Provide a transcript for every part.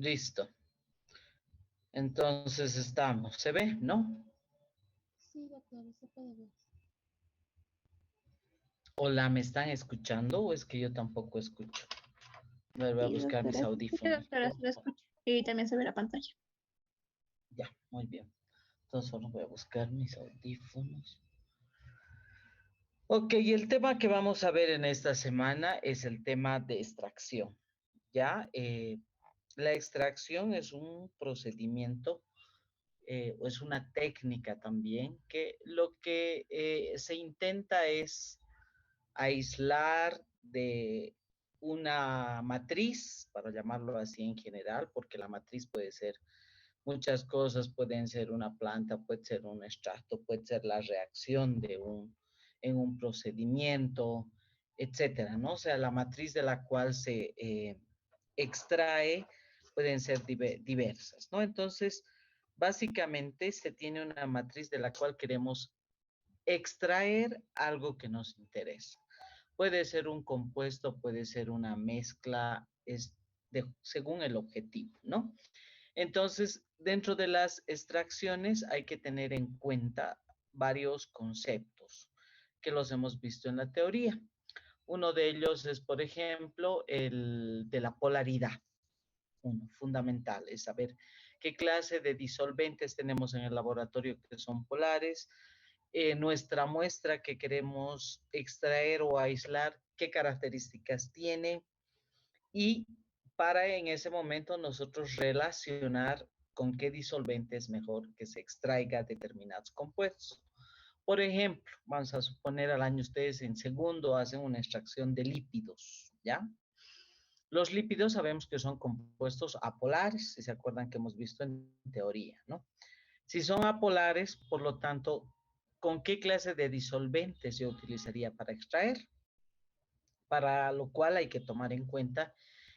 Listo. Entonces estamos. ¿Se ve? ¿No? Sí, doctor, se puede ver. Hola, ¿me están escuchando o es que yo tampoco escucho? A ver, voy a Sí, buscar mis doctora, se escucha, audífonos. doctora, se la escucha. Y también se ve la pantalla. Ya, muy bien. Entonces solo voy a buscar mis audífonos. Ok, y el tema que vamos a ver en esta semana es el tema de extracción. Ya, la extracción es un procedimiento o es una técnica también que lo que se intenta es aislar de una matriz, para llamarlo así en general, porque la matriz puede ser muchas cosas, pueden ser una planta, puede ser un extracto, puede ser la reacción en un procedimiento, etcétera, ¿no? O sea, la matriz de la cual se extrae pueden ser diversas, ¿no? Entonces, básicamente se tiene una matriz de la cual queremos extraer algo que nos interesa. Puede ser un compuesto, puede ser una mezcla, según el objetivo, ¿no? Entonces, dentro de las extracciones hay que tener en cuenta varios conceptos que los hemos visto en la teoría. Uno de ellos es, por ejemplo, el de la polaridad. Uno, fundamental, es saber qué clase de disolventes tenemos en el laboratorio que son polares, nuestra muestra que queremos extraer o aislar, qué características tiene y para en ese momento nosotros relacionar con qué disolvente es mejor que se extraiga determinados compuestos. Por ejemplo, vamos a suponer al año ustedes en segundo hacen una extracción de lípidos, ¿ya? Los lípidos sabemos que son compuestos apolares, si se acuerdan que hemos visto en teoría, ¿no? Si son apolares, por lo tanto, ¿con qué clase de disolvente se utilizaría para extraer? Para lo cual hay que tomar en cuenta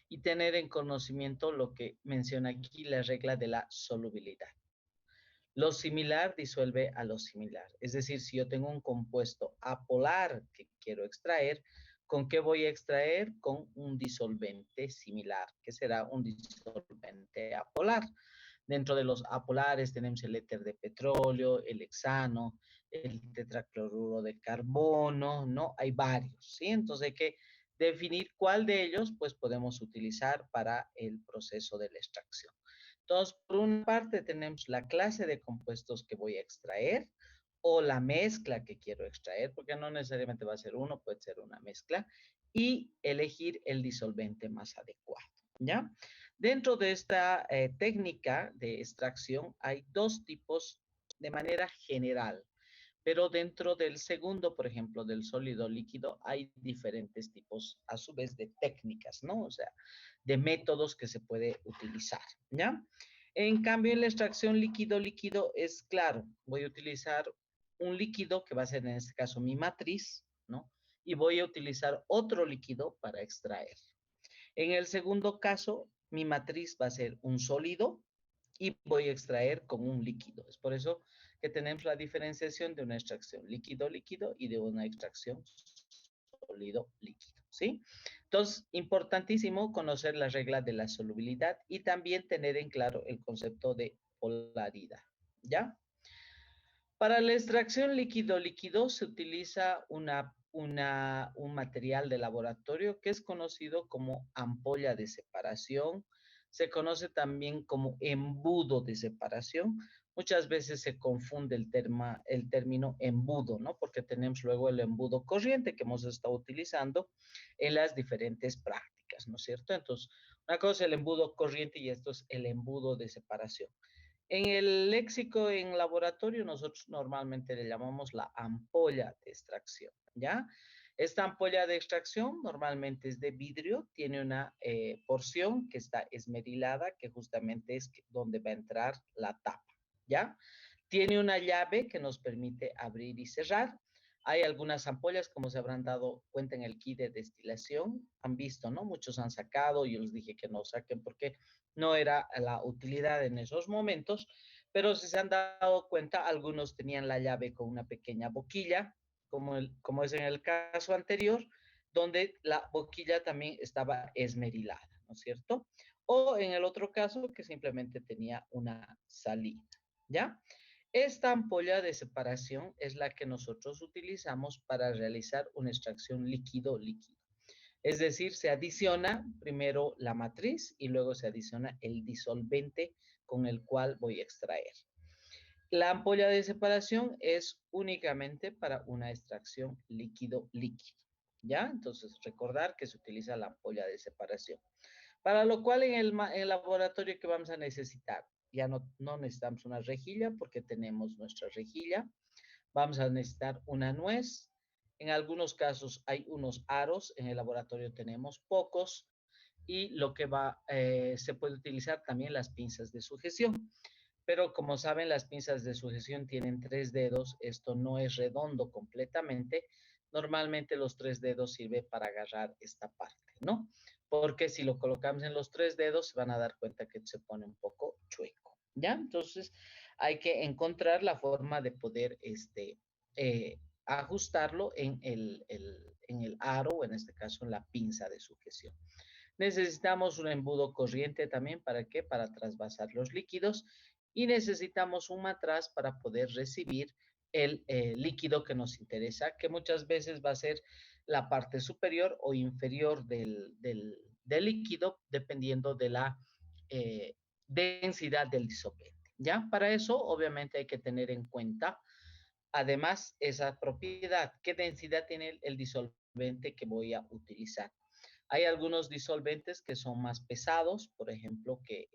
y tener en conocimiento lo que menciona aquí la regla de la solubilidad. Lo similar disuelve a lo similar. Es decir, si yo tengo un compuesto apolar que quiero extraer, ¿con qué voy a extraer? Con un disolvente similar, que será un disolvente apolar. Dentro de los apolares tenemos el éter de petróleo, el hexano, el tetracloruro de carbono, ¿no? Hay varios, ¿sí? Entonces hay que definir cuál de ellos pues podemos utilizar para el proceso de la extracción. Entonces, por una parte tenemos la clase de compuestos que voy a extraer o la mezcla que quiero extraer, porque no necesariamente va a ser uno, puede ser una mezcla, y elegir el disolvente más adecuado, ¿ya? Dentro de esta técnica de extracción hay dos tipos de manera general, pero dentro del segundo, por ejemplo, del sólido líquido, hay diferentes tipos a su vez de técnicas, ¿no? O sea, de métodos que se puede utilizar, ¿ya? En cambio, en la extracción líquido-líquido es claro, voy a utilizar un líquido que va a ser en este caso mi matriz, ¿no? Y voy a utilizar otro líquido para extraer. En el segundo caso, mi matriz va a ser un sólido y voy a extraer con un líquido. Es por eso que tenemos la diferenciación de una extracción líquido-líquido y de una extracción sólido-líquido, ¿sí? Entonces, importantísimo conocer la regla de la solubilidad y también tener en claro el concepto de polaridad, ¿ya? Para la extracción líquido-líquido se utiliza un material de laboratorio que es conocido como ampolla de separación. Se conoce también como embudo de separación. Muchas veces se confunde el término embudo, ¿no? Porque tenemos luego el embudo corriente que hemos estado utilizando en las diferentes prácticas, ¿no es cierto? Entonces, una cosa es el embudo corriente y esto es el embudo de separación. En el léxico en laboratorio nosotros normalmente le llamamos la ampolla de extracción, ¿ya? Esta ampolla de extracción normalmente es de vidrio, tiene una porción que está esmerilada, que justamente es donde va a entrar la tapa, ¿ya? Tiene una llave que nos permite abrir y cerrar. Hay algunas ampollas, como se habrán dado cuenta en el kit de destilación, han visto, ¿no? Muchos han sacado, yo les dije que no saquen porque no era la utilidad en esos momentos, pero si se han dado cuenta, algunos tenían la llave con una pequeña boquilla, como es en el caso anterior, donde la boquilla también estaba esmerilada, ¿no es cierto? o en el otro caso que simplemente tenía una salida, ¿ya? Esta ampolla de separación es la que nosotros utilizamos para realizar una extracción líquido-líquido. Es decir, se adiciona primero la matriz y luego se adiciona el disolvente con el cual voy a extraer. La ampolla de separación es únicamente para una extracción líquido-líquido, ¿ya? Entonces, recordar que se utiliza la ampolla de separación. Para lo cual en el laboratorio que vamos a necesitar, ya no necesitamos una rejilla porque tenemos nuestra rejilla. Vamos a necesitar una nuez. En algunos casos hay unos aros, en el laboratorio tenemos pocos. Y lo que se puede utilizar también las pinzas de sujeción. Pero como saben, las pinzas de sujeción tienen 3 dedos. Esto no es redondo completamente. Normalmente los 3 dedos sirven para agarrar esta parte, ¿no? Porque si lo colocamos en los 3 dedos, se van a dar cuenta que se pone un poco chueco, ¿ya? Entonces, hay que encontrar la forma de poder ajustarlo en el aro, o en este caso en la pinza de sujeción. Necesitamos un embudo corriente también, ¿para qué? Para trasvasar los líquidos, y necesitamos un matraz para poder recibir el líquido que nos interesa, que muchas veces va a ser la parte superior o inferior del líquido, dependiendo de la densidad del disolvente. ¿Ya? Para eso, obviamente, hay que tener en cuenta, además, esa propiedad, qué densidad tiene el disolvente que voy a utilizar. Hay algunos disolventes que son más pesados, por ejemplo, que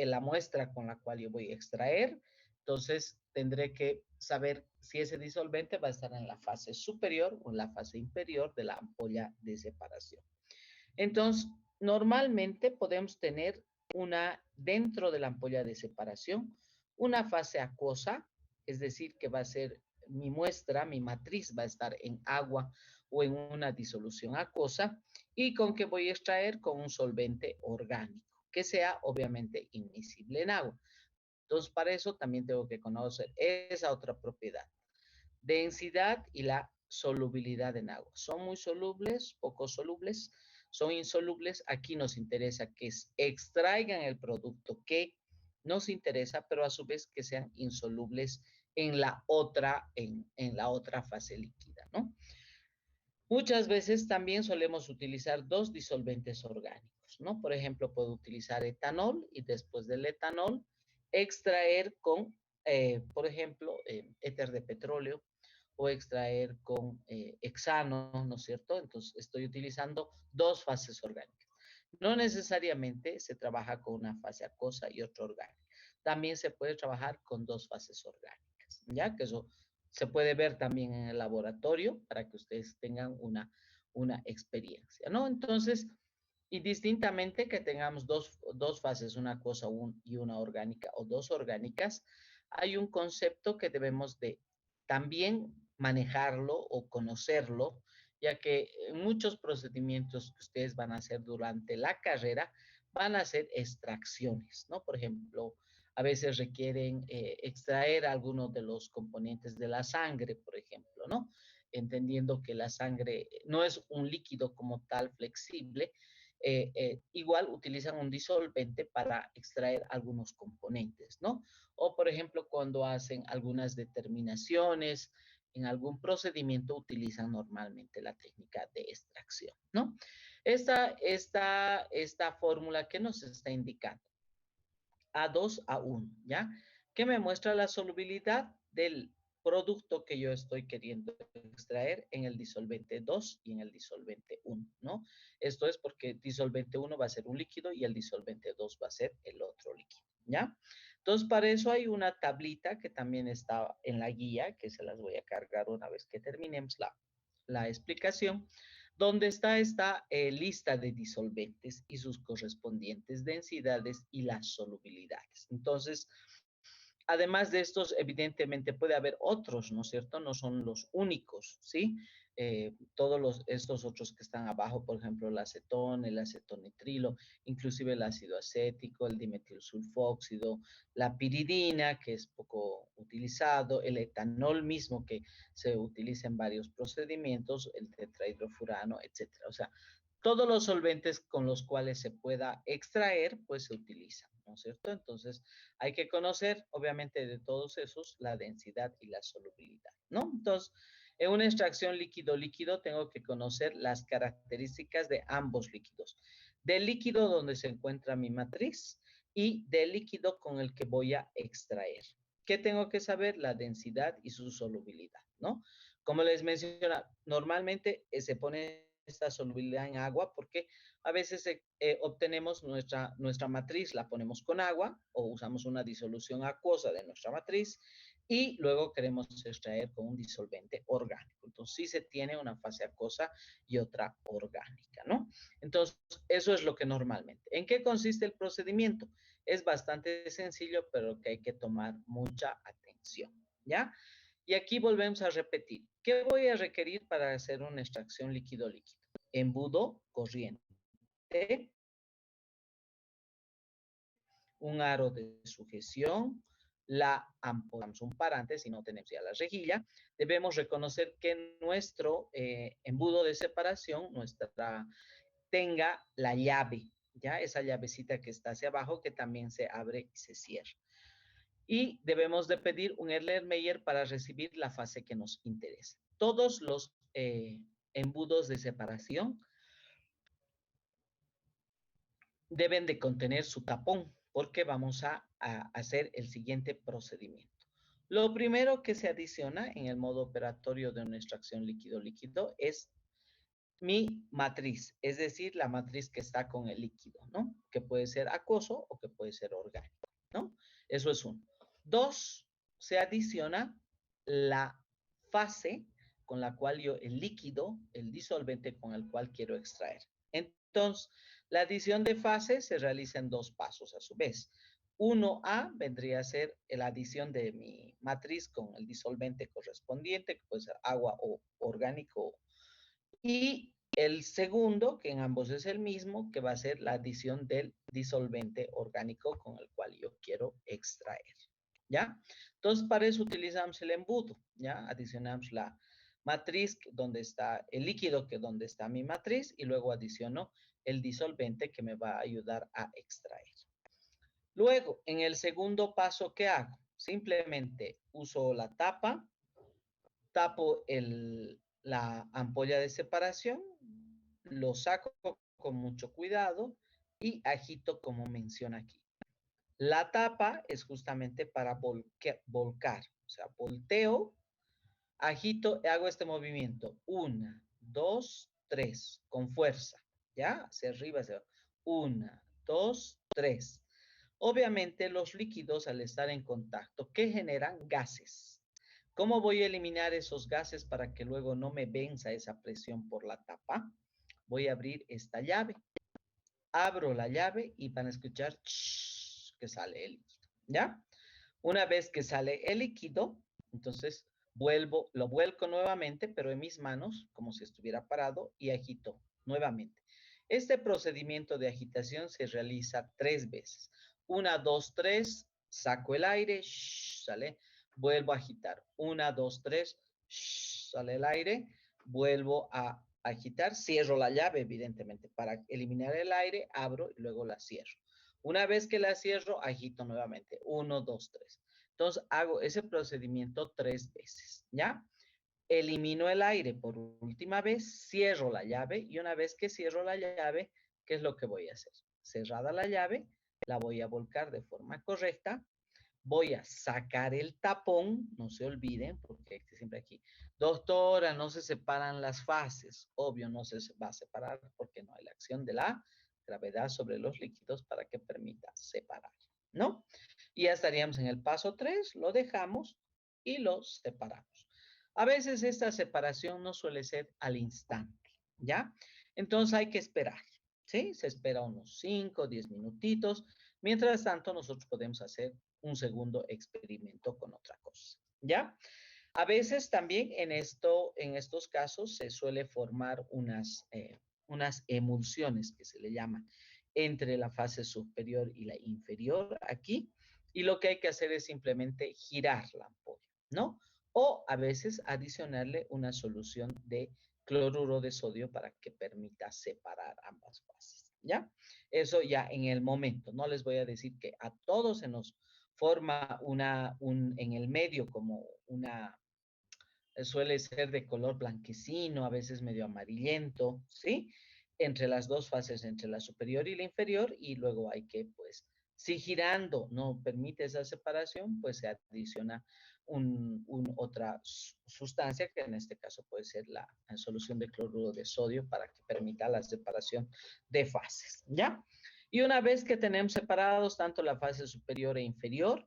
la muestra con la cual yo voy a extraer. Entonces, tendré que saber si ese disolvente va a estar en la fase superior o en la fase inferior de la ampolla de separación. Entonces, normalmente podemos tener dentro de la ampolla de separación, una fase acuosa, es decir, que va a ser mi muestra, mi matriz va a estar en agua o en una disolución acuosa, y con que voy a extraer con un solvente orgánico, que sea obviamente inmiscible en agua. Entonces, para eso también tengo que conocer esa otra propiedad: densidad y la solubilidad en agua. ¿Son muy solubles, poco solubles? Son insolubles. Aquí nos interesa que extraigan el producto que nos interesa, pero a su vez que sean insolubles en la otra fase líquida, ¿no? Muchas veces también solemos utilizar dos disolventes orgánicos, ¿no? Por ejemplo, puedo utilizar etanol y después del etanol extraer con, por ejemplo, éter de petróleo, o extraer con hexano, ¿no es cierto? Entonces, estoy utilizando dos fases orgánicas. No necesariamente se trabaja con una fase acuosa y otra orgánica. También se puede trabajar con dos fases orgánicas, ¿ya? Que eso se puede ver también en el laboratorio para que ustedes tengan una experiencia, ¿no? Entonces, indistintamente que tengamos dos fases, una acuosa y una orgánica, o dos orgánicas, hay un concepto que debemos de también manejarlo o conocerlo, ya que muchos procedimientos que ustedes van a hacer durante la carrera van a ser extracciones, ¿no? Por ejemplo, a veces requieren extraer algunos de los componentes de la sangre, por ejemplo, ¿no? Entendiendo que la sangre no es un líquido como tal flexible. Igual utilizan un disolvente para extraer algunos componentes, ¿no? O, por ejemplo, cuando hacen algunas determinaciones en algún procedimiento, utilizan normalmente la técnica de extracción, ¿no? Esta fórmula que nos está indicando, A2A1, ¿ya? Que me muestra la solubilidad del producto que yo estoy queriendo extraer en el disolvente 2 y en el disolvente 1, ¿no? Esto es porque disolvente 1 va a ser un líquido y el disolvente 2 va a ser el otro líquido, ¿ya? Entonces, para eso hay una tablita que también está en la guía, que se las voy a cargar una vez que terminemos la explicación, donde está esta lista de disolventes y sus correspondientes densidades y las solubilidades. Entonces, además de estos, evidentemente puede haber otros, ¿no es cierto? No son los únicos, ¿sí? Estos otros que están abajo, por ejemplo, el acetón, el acetonitrilo, inclusive el ácido acético, el dimetilsulfóxido, la piridina, que es poco utilizado, el etanol mismo, que se utiliza en varios procedimientos, el tetrahidrofurano, etcétera. O sea, Todos los solventes con los cuales se pueda extraer, pues se utilizan, ¿no es cierto? Entonces, hay que conocer, obviamente, de todos esos, la densidad y la solubilidad, ¿no? Entonces, en una extracción líquido-líquido tengo que conocer las características de ambos líquidos. Del líquido donde se encuentra mi matriz y del líquido con el que voy a extraer. ¿Qué tengo que saber? La densidad y su solubilidad, ¿no? Como les mencionaba, normalmente se pone esta solubilidad en agua porque a veces obtenemos nuestra matriz, la ponemos con agua o usamos una disolución acuosa de nuestra matriz y luego queremos extraer con un disolvente orgánico. Entonces sí se tiene una fase acuosa y otra orgánica, ¿no? Entonces eso es lo que normalmente. ¿En qué consiste el procedimiento? Es bastante sencillo, pero que hay que tomar mucha atención, ¿ya? Y aquí volvemos a repetir. ¿Qué voy a requerir para hacer una extracción líquido-líquido? Embudo corriente, un aro de sujeción, la ampolla, un parante, si no tenemos ya la rejilla. Debemos reconocer que nuestro embudo de separación, tenga la llave, ¿ya? Esa llavecita que está hacia abajo que también se abre y se cierra. Y debemos de pedir un Erlenmeyer para recibir la fase que nos interesa. Todos los embudos de separación deben de contener su tapón porque vamos a hacer el siguiente procedimiento. Lo primero que se adiciona en el modo operatorio de una extracción líquido-líquido es mi matriz, es decir, la matriz que está con el líquido, ¿no? Que puede ser acuoso o que puede ser orgánico, ¿no? Eso es uno. Dos, se adiciona la fase con la cual yo, el líquido, el disolvente con el cual quiero extraer. Entonces, la adición de fase se realiza en dos pasos a su vez. 1A vendría a ser la adición de mi matriz con el disolvente correspondiente, que puede ser agua o orgánico, y el segundo, que en ambos es el mismo, que va a ser la adición del disolvente orgánico con el cual yo quiero extraer, ¿ya? Entonces, para eso utilizamos el embudo, ¿ya? Adicionamos la matriz donde está el líquido, que donde está mi matriz, y luego adiciono el disolvente que me va a ayudar a extraer. Luego, en el segundo paso, ¿qué hago? Simplemente uso la tapa, tapo la ampolla de separación, lo saco con mucho cuidado y agito como menciona aquí. La tapa es justamente para volcar, o sea, volteo, agito, hago este movimiento. 1, 2, 3, con fuerza, ¿ya? Hacia arriba, hacia abajo. 1, 2, 3. Obviamente los líquidos al estar en contacto, ¿qué generan? Gases. ¿Cómo voy a eliminar esos gases para que luego no me venza esa presión por la tapa? Voy a abrir esta llave. Abro la llave y van a escuchar que sale el líquido, ¿ya? Una vez que sale el líquido, entonces lo vuelco nuevamente, pero en mis manos, como si estuviera parado, y agito nuevamente. Este procedimiento de agitación se realiza 3 veces. 1, 2, 3, saco el aire, sale, vuelvo a agitar. 1, 2, 3, sale el aire, vuelvo a agitar, cierro la llave, evidentemente, para eliminar el aire, abro y luego la cierro. Una vez que la cierro, agito nuevamente. 1, 2, 3. Entonces, hago ese procedimiento 3 veces, ¿ya? Elimino el aire por última vez, cierro la llave y una vez que cierro la llave, ¿qué es lo que voy a hacer? Cerrada la llave, la voy a volcar de forma correcta, voy a sacar el tapón, no se olviden, porque siempre aquí, doctora, no se separan las fases, obvio no se va a separar porque no hay la acción de la gravedad sobre los líquidos para que permita separar, ¿no? Y ya estaríamos en el paso 3, lo dejamos y lo separamos. A veces esta separación no suele ser al instante, ¿ya? Entonces hay que esperar, ¿sí? Se espera unos 5, 10 minutitos. Mientras tanto, nosotros podemos hacer un segundo experimento con otra cosa, ¿ya? A veces también en estos casos se suele formar unas emulsiones que se le llaman entre la fase superior y la inferior aquí, y lo que hay que hacer es simplemente girar la ampolla, ¿no? O a veces adicionarle una solución de cloruro de sodio para que permita separar ambas fases, ¿ya? Eso ya en el momento. No les voy a decir que a todos se nos forma en el medio como una, suele ser de color blanquecino, a veces medio amarillento, ¿sí? Entre las dos fases, entre la superior y la inferior, y luego hay que, pues, si girando no permite esa separación, pues se adiciona otra sustancia, que en este caso puede ser la solución de cloruro de sodio para que permita la separación de fases, ¿ya? Y una vez que tenemos separados tanto la fase superior e inferior,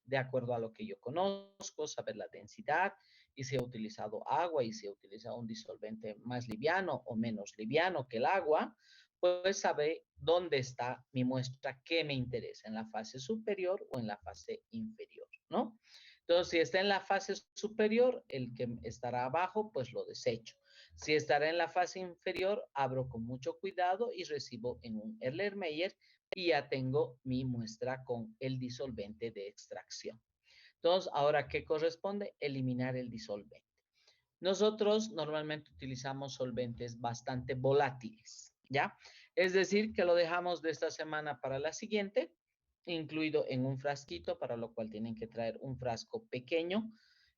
de acuerdo a lo que yo conozco, saber la densidad y si he utilizado agua y si he utilizado un disolvente más liviano o menos liviano que el agua, pues saber dónde está mi muestra que me interesa, en la fase superior o en la fase inferior, ¿no? Entonces, si está en la fase superior, el que estará abajo, pues lo desecho. Si estará en la fase inferior, abro con mucho cuidado y recibo en un Erlenmeyer y ya tengo mi muestra con el disolvente de extracción. Entonces, ahora, ¿qué corresponde? Eliminar el disolvente. Nosotros normalmente utilizamos solventes bastante volátiles, ¿ya? Es decir, que lo dejamos de esta semana para la siguiente, incluido en un frasquito, para lo cual tienen que traer un frasco pequeño.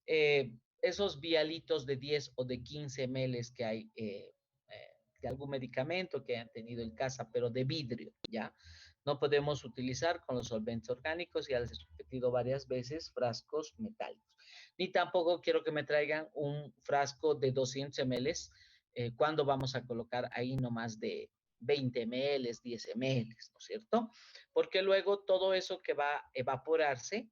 Esos vialitos de 10 o de 15 ml que hay de algún medicamento que hayan tenido en casa, pero de vidrio, ¿ya? No podemos utilizar con los solventes orgánicos, ya les he repetido varias veces, frascos metálicos. Ni tampoco quiero que me traigan un frasco de 200 ml cuando vamos a colocar ahí no más de 20 ml, 10 ml, ¿no es cierto? Porque luego todo eso que va a evaporarse,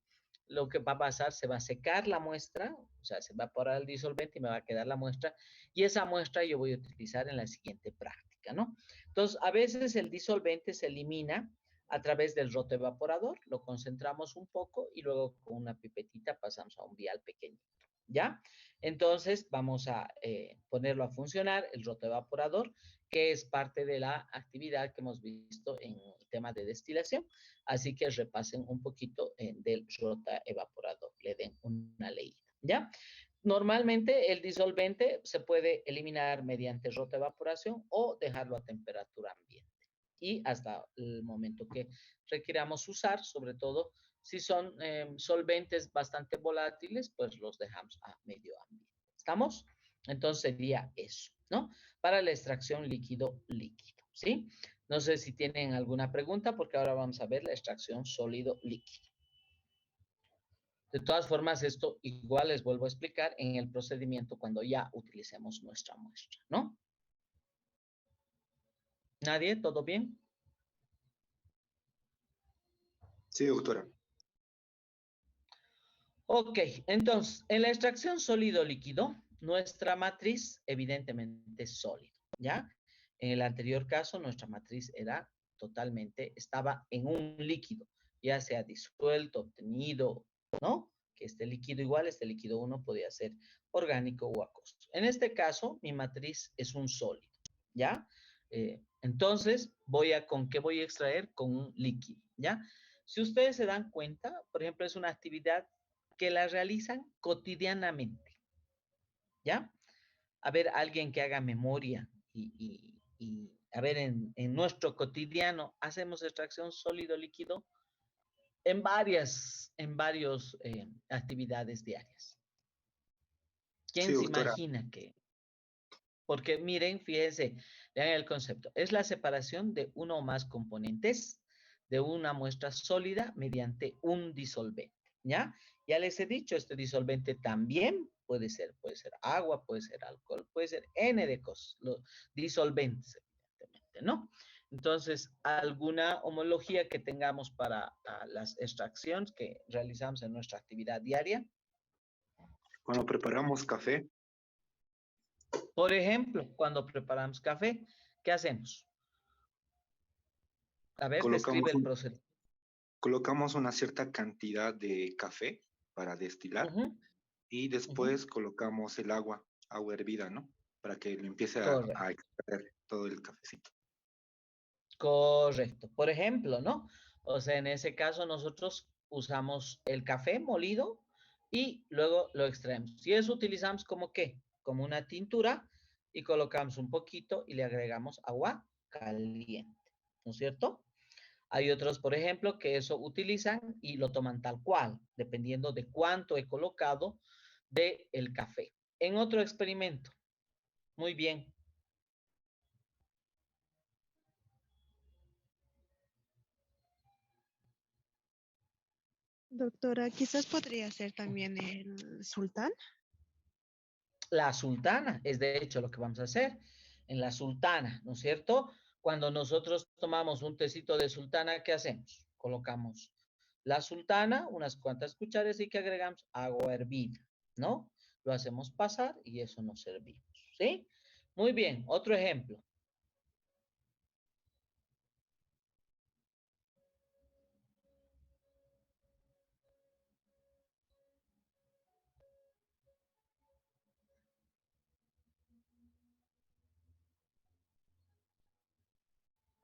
lo que va a pasar, se va a secar la muestra, o sea, se va a evaporar el disolvente y me va a quedar la muestra, y esa muestra yo voy a utilizar en la siguiente práctica, ¿no? Entonces, a veces el disolvente se elimina a través del roto evaporador, lo concentramos un poco y luego con una pipetita pasamos a un vial pequeñito, ¿ya? Entonces vamos a ponerlo a funcionar, el roto evaporador, que es parte de la actividad que hemos visto en el tema de destilación, así que repasen un poquito del rota evaporador, le den una leída, ¿ya? Normalmente el disolvente se puede eliminar mediante rota evaporación o dejarlo a temperatura ambiente y hasta el momento que requiramos usar, sobre todo si son solventes bastante volátiles, pues los dejamos a medio ambiente. ¿Estamos? Entonces sería eso, ¿no? Para la extracción líquido-líquido, ¿sí? No sé si tienen alguna pregunta porque ahora vamos a ver la extracción sólido-líquido. De todas formas, esto igual les vuelvo a explicar en el procedimiento cuando ya utilicemos nuestra muestra, ¿no? ¿Nadie? ¿Todo bien? Sí, doctora. Ok, entonces, en la extracción sólido-líquido, nuestra matriz evidentemente es sólido, ¿ya? En el anterior caso, nuestra matriz era estaba en un líquido, ya sea disuelto, obtenido, ¿no? Que este líquido igual, este líquido 1 podía ser orgánico o acuoso. En este caso, mi matriz es un sólido, ¿ya? Entonces, ¿con qué voy a extraer? Con un líquido, ¿ya? Si ustedes se dan cuenta, por ejemplo, es una actividad que la realizan cotidianamente, ¿ya? A ver, alguien que haga memoria y a ver, en nuestro cotidiano hacemos extracción sólido-líquido en varios actividades diarias. Sí, ¿Quién se doctora. imagina que? Porque miren, fíjense, vean el concepto. Es la separación de uno o más componentes de una muestra sólida mediante un disolvente, ¿ya? Ya les he dicho, este disolvente también puede ser agua, puede ser alcohol, puede ser N de cosas, los disolventes, evidentemente, ¿no? Entonces, alguna homología que tengamos para las extracciones que realizamos en nuestra actividad diaria. Cuando preparamos café, Por ejemplo, cuando preparamos café, ¿qué hacemos? A ver, describe colocamos, el proceso. colocamos una cierta cantidad de café para destilar Ujú, y ujú. después colocamos el agua hervida, ¿no? Para que le empiece a Correcto, extraer todo el cafecito. correcto. Por ejemplo, ¿no? O sea, en ese caso nosotros usamos el café molido y luego lo extraemos. Y eso utilizamos como qué? Como una tintura y colocamos un poquito y le agregamos agua caliente, ¿no es cierto? Hay otros, por ejemplo, que eso utilizan y lo toman tal cual, dependiendo de cuánto he colocado de el café. En otro experimento, muy bien. Doctora, quizás podría ser también el sultán. La sultana es de hecho lo que vamos a hacer en la sultana, ¿no es cierto? Cuando nosotros tomamos un tecito de sultana, ¿qué hacemos? Colocamos la sultana, unas cuantas cucharas y que agregamos agua hervida, ¿no? Lo hacemos pasar y eso nos servimos, ¿sí? Muy bien, otro ejemplo.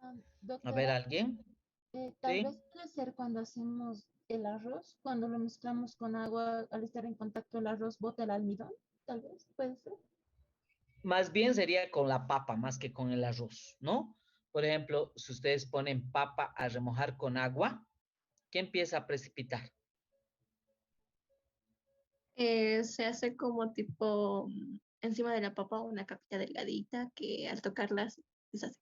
A ver, Doctora, ¿alguien? tal ¿Sí? vez puede ser cuando hacemos el arroz, cuando lo mezclamos con agua, al estar en contacto el arroz, bota el almidón, tal vez, puede ser. Más bien sería con la papa más que con el arroz, ¿no? Por ejemplo, si ustedes ponen papa a remojar con agua, ¿qué empieza a precipitar? Se hace como tipo encima de la papa una capita delgadita que al tocarlas deshace.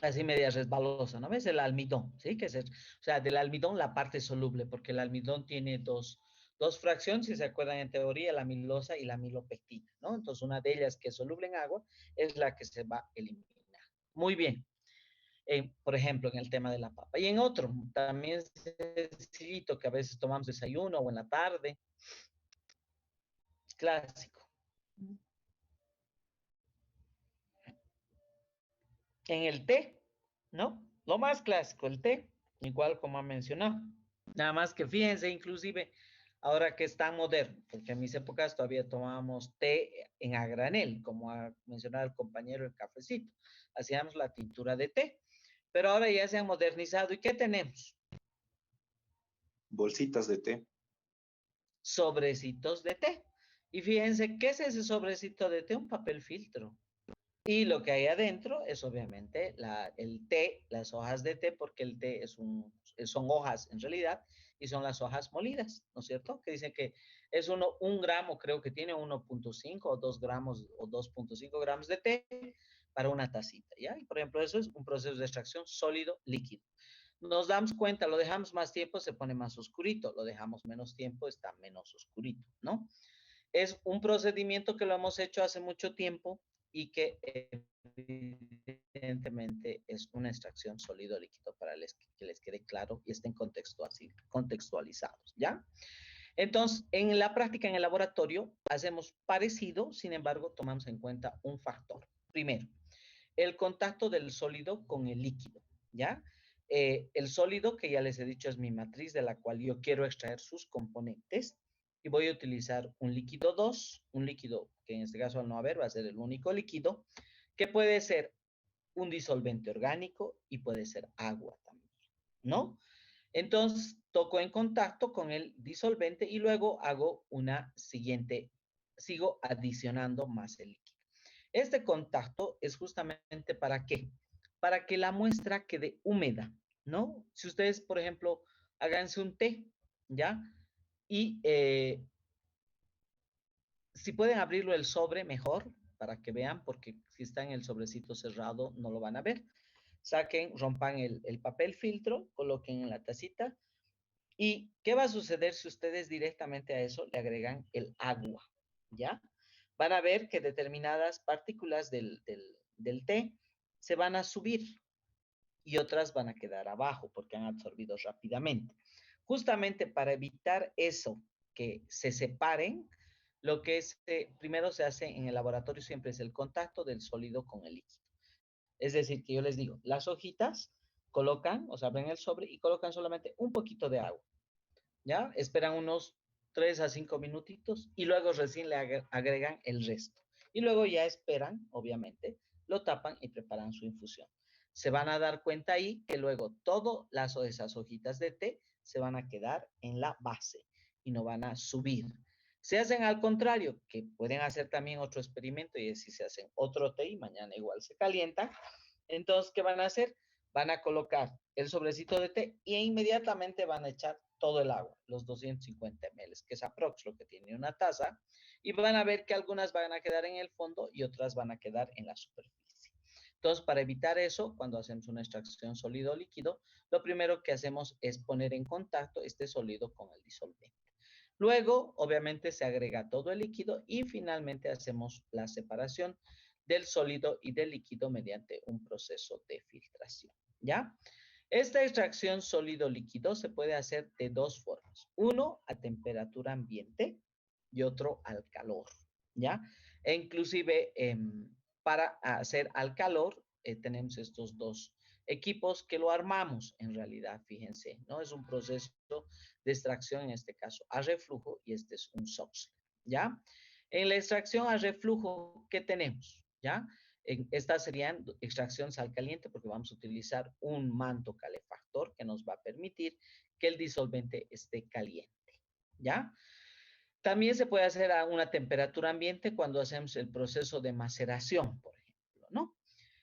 Así media resbalosa, ¿no ves? El almidón, ¿sí? O sea, del almidón la parte soluble, porque el almidón tiene dos fracciones, si se acuerdan en teoría, la amilosa y la amilopectina, ¿no? Entonces, una de ellas que es soluble en agua es la que se va a eliminar. Muy bien. Por ejemplo, en el tema de la papa. Y en otro, también sencillito, que a veces tomamos desayuno o en la tarde, clásico. En el té, ¿no? Lo más clásico, el té, igual como ha mencionado. Nada más que fíjense, inclusive, ahora que es tan moderno, porque en mis épocas todavía tomábamos té en a granel, como ha mencionado el compañero el cafecito. Hacíamos la tintura de té, pero ahora ya se han modernizado. ¿Y qué tenemos? Bolsitas de té. Sobrecitos de té. Y fíjense, ¿qué es ese sobrecito de té? Un papel filtro. Y lo que hay adentro es obviamente el té, las hojas de té, porque el té son hojas en realidad, y son las hojas molidas, ¿no es cierto? Que dice que es un gramo, creo que tiene 1.5 o 2 gramos o 2.5 gramos de té para una tacita, ¿ya? Y por ejemplo, eso es un proceso de extracción sólido líquido. Nos damos cuenta, lo dejamos más tiempo, se pone más oscurito, lo dejamos menos tiempo, está menos oscurito, ¿no? Es un procedimiento que lo hemos hecho hace mucho tiempo y que evidentemente es una extracción sólido líquido para que les quede claro y estén contextualizados, ¿ya? Entonces, en la práctica, en el laboratorio, hacemos parecido, sin embargo, tomamos en cuenta un factor. Primero, el contacto del sólido con el líquido, ¿ya? El sólido, que ya les he dicho, es mi matriz de la cual yo quiero extraer sus componentes y voy a utilizar un líquido 2, un líquido que en este caso al no haber va a ser el único líquido, que puede ser un disolvente orgánico y puede ser agua también, ¿no? Entonces toco en contacto con el disolvente y luego hago una siguiente, sigo adicionando más el líquido. Este contacto es justamente para qué? Para que la muestra quede húmeda, ¿no? Si ustedes, por ejemplo, háganse un té, ¿ya? Y si pueden abrirlo el sobre, mejor, para que vean, porque si está en el sobrecito cerrado, no lo van a ver. Saquen, rompan el papel filtro, coloquen en la tacita. ¿Y qué va a suceder si ustedes directamente a eso le agregan el agua? ¿Ya? Van a ver que determinadas partículas del té se van a subir y otras van a quedar abajo porque han absorbido rápidamente. Justamente para evitar eso, que se separen, lo que primero se hace en el laboratorio siempre es el contacto del sólido con el líquido. Es decir, que yo les digo, las hojitas colocan, o sea, abren el sobre y colocan solamente un poquito de agua, ¿ya? Esperan unos 3 a 5 minutitos y luego recién le agregan el resto. Y luego ya esperan, obviamente, lo tapan y preparan su infusión. Se van a dar cuenta ahí que luego todas esas hojitas de té se van a quedar en la base y no van a subir. Si hacen al contrario, que pueden hacer también otro experimento y es si se hacen otro té y mañana igual se calienta, entonces, ¿qué van a hacer? Van a colocar el sobrecito de té e inmediatamente van a echar todo el agua, los 250 ml, que es aprox lo que tiene una taza, y van a ver que algunas van a quedar en el fondo y otras van a quedar en la superficie. Entonces, para evitar eso, cuando hacemos una extracción sólido-líquido, lo primero que hacemos es poner en contacto este sólido con el disolvente. Luego, obviamente, se agrega todo el líquido y finalmente hacemos la separación del sólido y del líquido mediante un proceso de filtración, ¿ya? Esta extracción sólido-líquido se puede hacer de dos formas. Uno, a temperatura ambiente y otro al calor, ¿ya? E inclusive para hacer al calor tenemos estos dos equipos que lo armamos en realidad, fíjense, ¿no? Es un proceso de extracción, en este caso a reflujo, y este es un SOX, ¿ya? En la extracción a reflujo, ¿qué tenemos? ¿Ya? Estas serían extracción sal caliente porque vamos a utilizar un manto calefactor que nos va a permitir que el disolvente esté caliente, ¿ya? También se puede hacer a una temperatura ambiente cuando hacemos el proceso de maceración, por ejemplo, ¿no?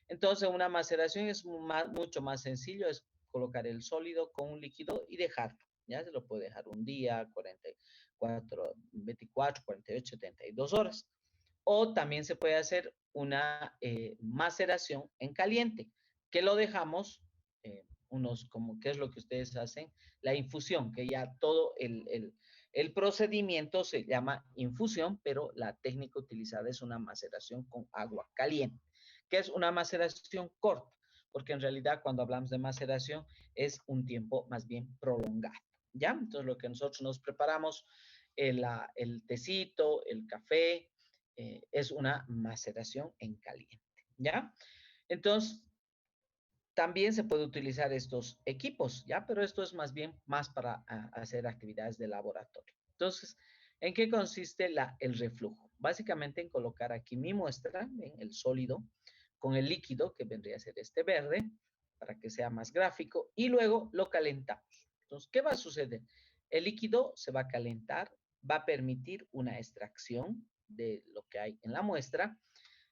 Entonces, una maceración es mucho más sencillo, es colocar el sólido con un líquido y dejarlo. Ya se lo puede dejar un día, 44, 24, 48, 72 horas. O también se puede hacer una maceración en caliente, que lo dejamos como, ¿qué es lo que ustedes hacen? La infusión, que ya todo el procedimiento se llama infusión, pero la técnica utilizada es una maceración con agua caliente, que es una maceración corta, porque en realidad cuando hablamos de maceración es un tiempo más bien prolongado, ¿ya? Entonces lo que nosotros nos preparamos, el tecito, el café, es una maceración en caliente, ¿ya? Entonces, también se puede utilizar estos equipos, ¿ya? Pero esto es más bien más para hacer actividades de laboratorio. Entonces, ¿en qué consiste el reflujo? Básicamente en colocar aquí mi muestra, en el sólido, con el líquido, que vendría a ser este verde, para que sea más gráfico, y luego lo calentamos. Entonces, ¿qué va a suceder? El líquido se va a calentar, va a permitir una extracción de lo que hay en la muestra,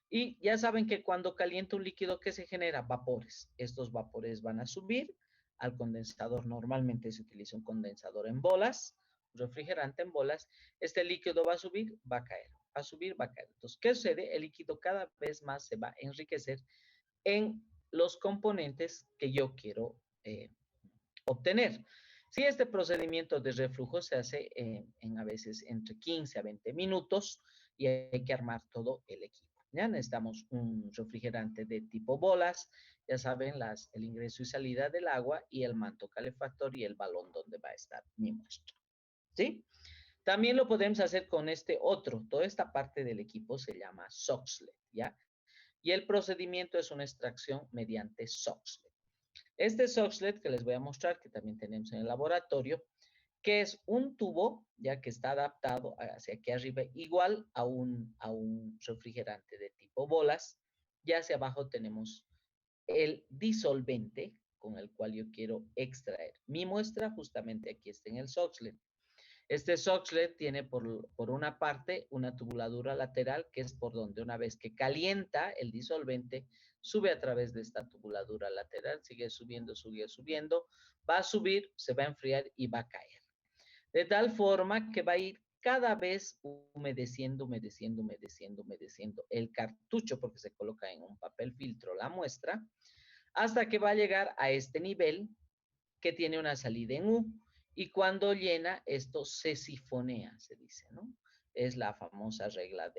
y ya saben que cuando calienta un líquido, ¿qué se genera? Vapores. Estos vapores van a subir al condensador. Normalmente se utiliza un condensador en bolas, un refrigerante en bolas. Este líquido va a subir, va a caer, va a subir, va a caer. Entonces, ¿qué sucede? El líquido cada vez más se va a enriquecer en los componentes que yo quiero obtener. Si este procedimiento de reflujo se hace en a veces entre 15 a 20 minutos y hay que armar todo el equipo. Ya necesitamos un refrigerante de tipo bolas, ya saben, el ingreso y salida del agua y el manto calefactor y el balón donde va a estar mi muestra. ¿Sí? También lo podemos hacer con este otro. Toda esta parte del equipo se llama Soxhlet, ¿ya? Y el procedimiento es una extracción mediante Soxhlet. Este Soxhlet que les voy a mostrar, que también tenemos en el laboratorio, que es un tubo, ya que está adaptado hacia aquí arriba, igual a un refrigerante de tipo bolas, y hacia abajo tenemos el disolvente con el cual yo quiero extraer. Mi muestra justamente aquí está en el Soxhlet. Este Soxhlet tiene por una parte una tubuladura lateral, que es por donde una vez que calienta el disolvente, sube a través de esta tubuladura lateral, sigue subiendo, va a subir, se va a enfriar y va a caer. De tal forma que va a ir cada vez humedeciendo el cartucho, porque se coloca en un papel filtro la muestra, hasta que va a llegar a este nivel que tiene una salida en U. Y cuando llena, esto se sifonea, se dice, ¿no? Es la famosa regla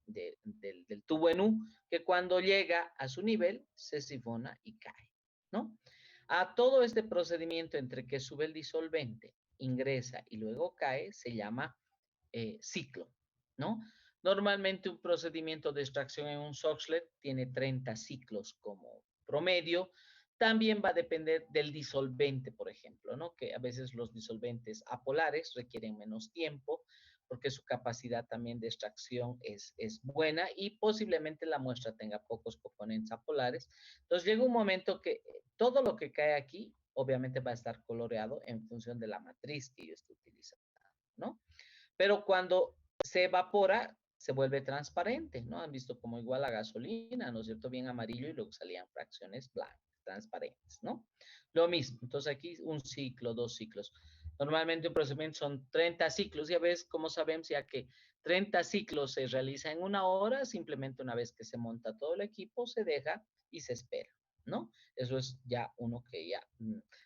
del tubo en U, que cuando llega a su nivel, se sifona y cae, ¿no? A todo este procedimiento entre que sube el disolvente, ingresa y luego cae, se llama ciclo, ¿no? Normalmente un procedimiento de extracción en un Soxhlet tiene 30 ciclos como promedio. También va a depender del disolvente, por ejemplo, ¿no? Que a veces los disolventes apolares requieren menos tiempo porque su capacidad también de extracción es buena y posiblemente la muestra tenga pocos componentes apolares. Entonces llega un momento que todo lo que cae aquí obviamente va a estar coloreado en función de la matriz que yo esté utilizando, ¿no? Pero cuando se evapora, se vuelve transparente, ¿no? Han visto como igual a gasolina, ¿no es cierto? Bien amarillo y luego salían fracciones blancas, transparentes, ¿no? Lo mismo, entonces aquí un ciclo, dos ciclos. Normalmente un procedimiento son 30 ciclos, ya ves, como sabemos, ya que 30 ciclos se realiza en una hora, simplemente una vez que se monta todo el equipo, se deja y se espera, ¿no? Eso es ya uno que ya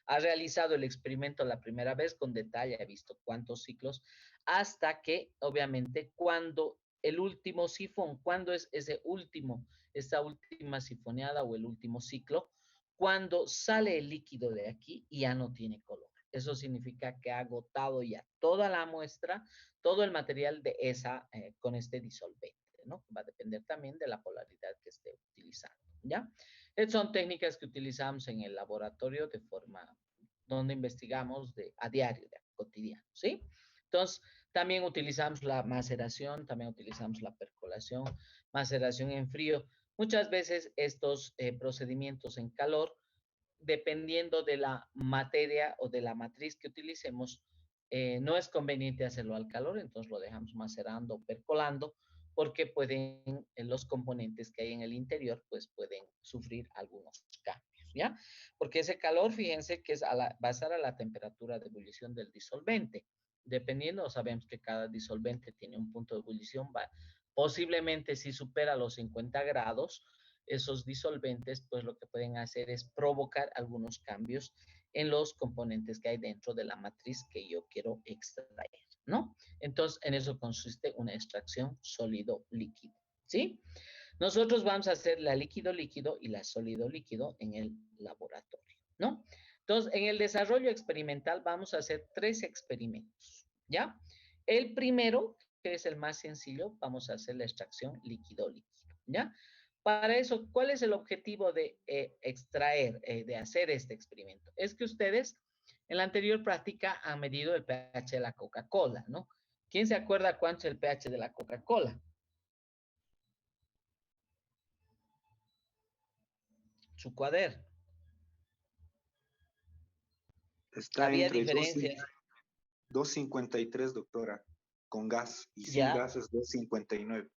ha realizado el experimento la primera vez con detalle, ha visto cuántos ciclos, hasta que, obviamente, cuando el último sifón, cuando es ese último, esa última sifoneada o el último ciclo, cuando sale el líquido de aquí y ya no tiene color. Eso significa que ha agotado ya toda la muestra, todo el material de esa, con este disolvente, ¿no? Va a depender también de la polaridad que esté utilizando, ¿ya? Son técnicas que utilizamos en el laboratorio de forma, donde investigamos a diario, de cotidiano, ¿sí? Entonces, también utilizamos la maceración, también utilizamos la percolación, maceración en frío. Muchas veces estos procedimientos en calor, dependiendo de la materia o de la matriz que utilicemos, no es conveniente hacerlo al calor, entonces lo dejamos macerando, percolando, porque pueden, los componentes que hay en el interior, pues pueden sufrir algunos cambios, ¿ya? Porque ese calor, fíjense que va a ser a la temperatura de ebullición del disolvente. Dependiendo, sabemos que cada disolvente tiene un punto de ebullición, posiblemente si supera los 50 grados, esos disolventes, pues lo que pueden hacer es provocar algunos cambios en los componentes que hay dentro de la matriz que yo quiero extraer, ¿no? Entonces, en eso consiste una extracción sólido-líquido, ¿sí? Nosotros vamos a hacer la líquido-líquido y la sólido-líquido en el laboratorio, ¿no? Entonces, en el desarrollo experimental vamos a hacer 3 experimentos, ¿ya? El primero, que es el más sencillo, vamos a hacer la extracción líquido-líquido, ¿ya? Para eso, ¿cuál es el objetivo de extraer, de hacer este experimento? Es que ustedes en la anterior práctica han medido el pH de la Coca-Cola, ¿no? ¿Quién se acuerda cuánto es el pH de la Coca-Cola? Su cuaderno. Está Había entre diferencias, 2,53, doctora, con gas, y sin ¿ya? gas es 2,59.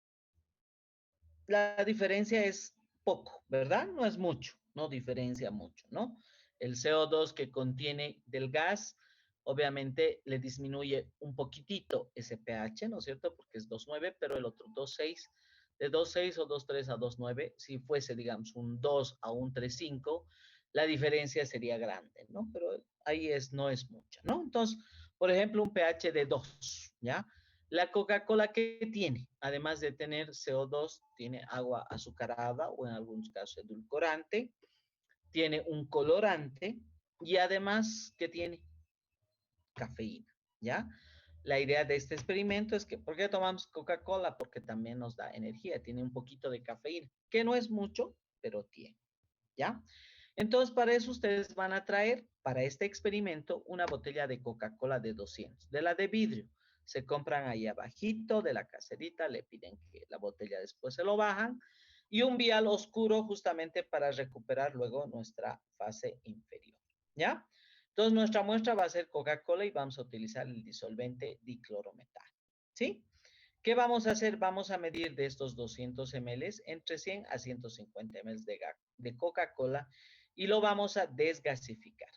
La diferencia es poco, ¿verdad? No es mucho, no diferencia mucho, ¿no? El CO2 que contiene del gas, obviamente le disminuye un poquitito ese pH, ¿no es cierto? Porque es 2,9, pero el otro 2,6, de 2,6 o 2,3 a 2,9, si fuese, digamos, un 2 a un 3,5, la diferencia sería grande, ¿no? Pero ahí no es mucha, ¿no? Entonces, por ejemplo, un pH de 2, ¿ya? La Coca-Cola, ¿qué tiene? Además de tener CO2, tiene agua azucarada o en algunos casos edulcorante, tiene un colorante y además, ¿qué tiene? Cafeína, ¿ya? La idea de este experimento es que, ¿por qué tomamos Coca-Cola? Porque también nos da energía, tiene un poquito de cafeína, que no es mucho, pero tiene, ¿ya? Entonces, para eso ustedes van a traer, para este experimento, una botella de Coca-Cola de 200, de la de vidrio. Se compran ahí abajito de la caserita, le piden que la botella después se lo bajan, y un vial oscuro justamente para recuperar luego nuestra fase inferior, ¿ya? Entonces, nuestra muestra va a ser Coca-Cola y vamos a utilizar el disolvente diclorometano, ¿sí? ¿Qué vamos a hacer? Vamos a medir de estos 200 ml entre 100 a 150 ml de Coca-Cola y lo vamos a desgasificar.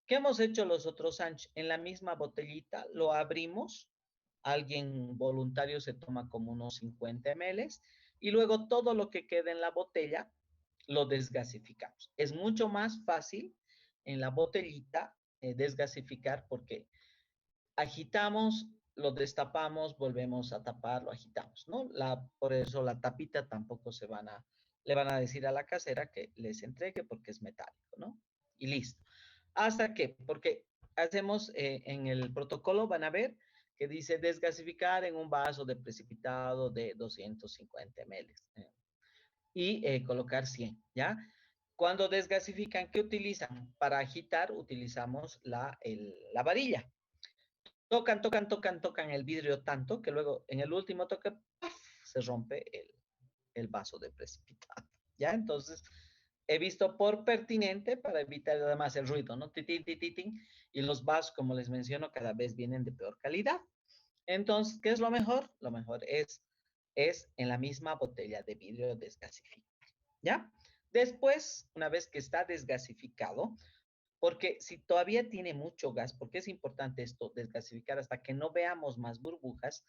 ¿Qué hemos hecho los otros años? En la misma botellita lo abrimos, alguien voluntario se toma como unos 50 ml y luego todo lo que queda en la botella lo desgasificamos. Es mucho más fácil en la botellita desgasificar porque agitamos, lo destapamos, volvemos a tapar, lo agitamos, ¿no? Por eso la tapita tampoco le van a decir a la casera que les entregue porque es metálico, ¿no? Y listo. ¿Hasta qué? Porque hacemos en el protocolo, van a ver que dice desgasificar en un vaso de precipitado de 250 ml y colocar 100, ¿ya? Cuando desgasifican, ¿qué utilizan? Para agitar utilizamos la varilla. Tocan el vidrio tanto que luego en el último toque ¡paf! Se rompe el vaso de precipitado. ¿Ya? Entonces, he visto por pertinente para evitar además el ruido, ¿no? Titín, titín, y los vasos, como les menciono, cada vez vienen de peor calidad. Entonces, ¿qué es lo mejor? Lo mejor es en la misma botella de vidrio desgasificado, ¿ya? Después, una vez que está desgasificado, porque si todavía tiene mucho gas, porque es importante esto, desgasificar hasta que no veamos más burbujas,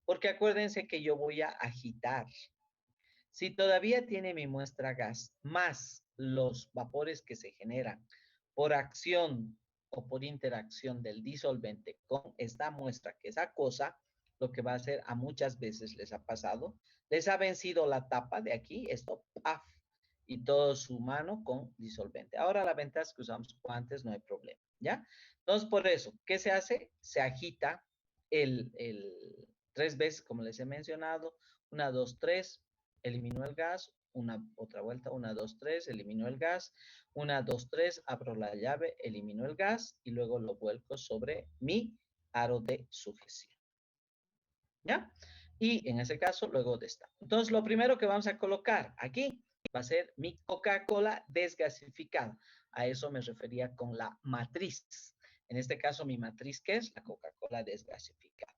porque acuérdense que yo voy a agitar. Si todavía tiene mi muestra gas más los vapores que se generan por acción o por interacción del disolvente con esta muestra que es acuosa, lo que va a hacer a muchas veces les ha pasado, les ha vencido la tapa de aquí, esto, ¡paf! Y todo su mano con disolvente. Ahora la ventaja es que usamos guantes, no hay problema, ¿ya? Entonces, por eso, ¿qué se hace? Se agita tres veces, como les he mencionado, una, dos, tres, eliminó el gas, una otra vuelta, una, dos, tres, eliminó el gas, una, dos, tres, abro la llave, elimino el gas y luego lo vuelco sobre mi aro de sujeción. ¿Ya? Y en ese caso, luego de esta. Entonces, lo primero que vamos a colocar aquí va a ser mi Coca-Cola desgasificada. A eso me refería con la matriz. En este caso, mi matriz, ¿qué es? La Coca-Cola desgasificada.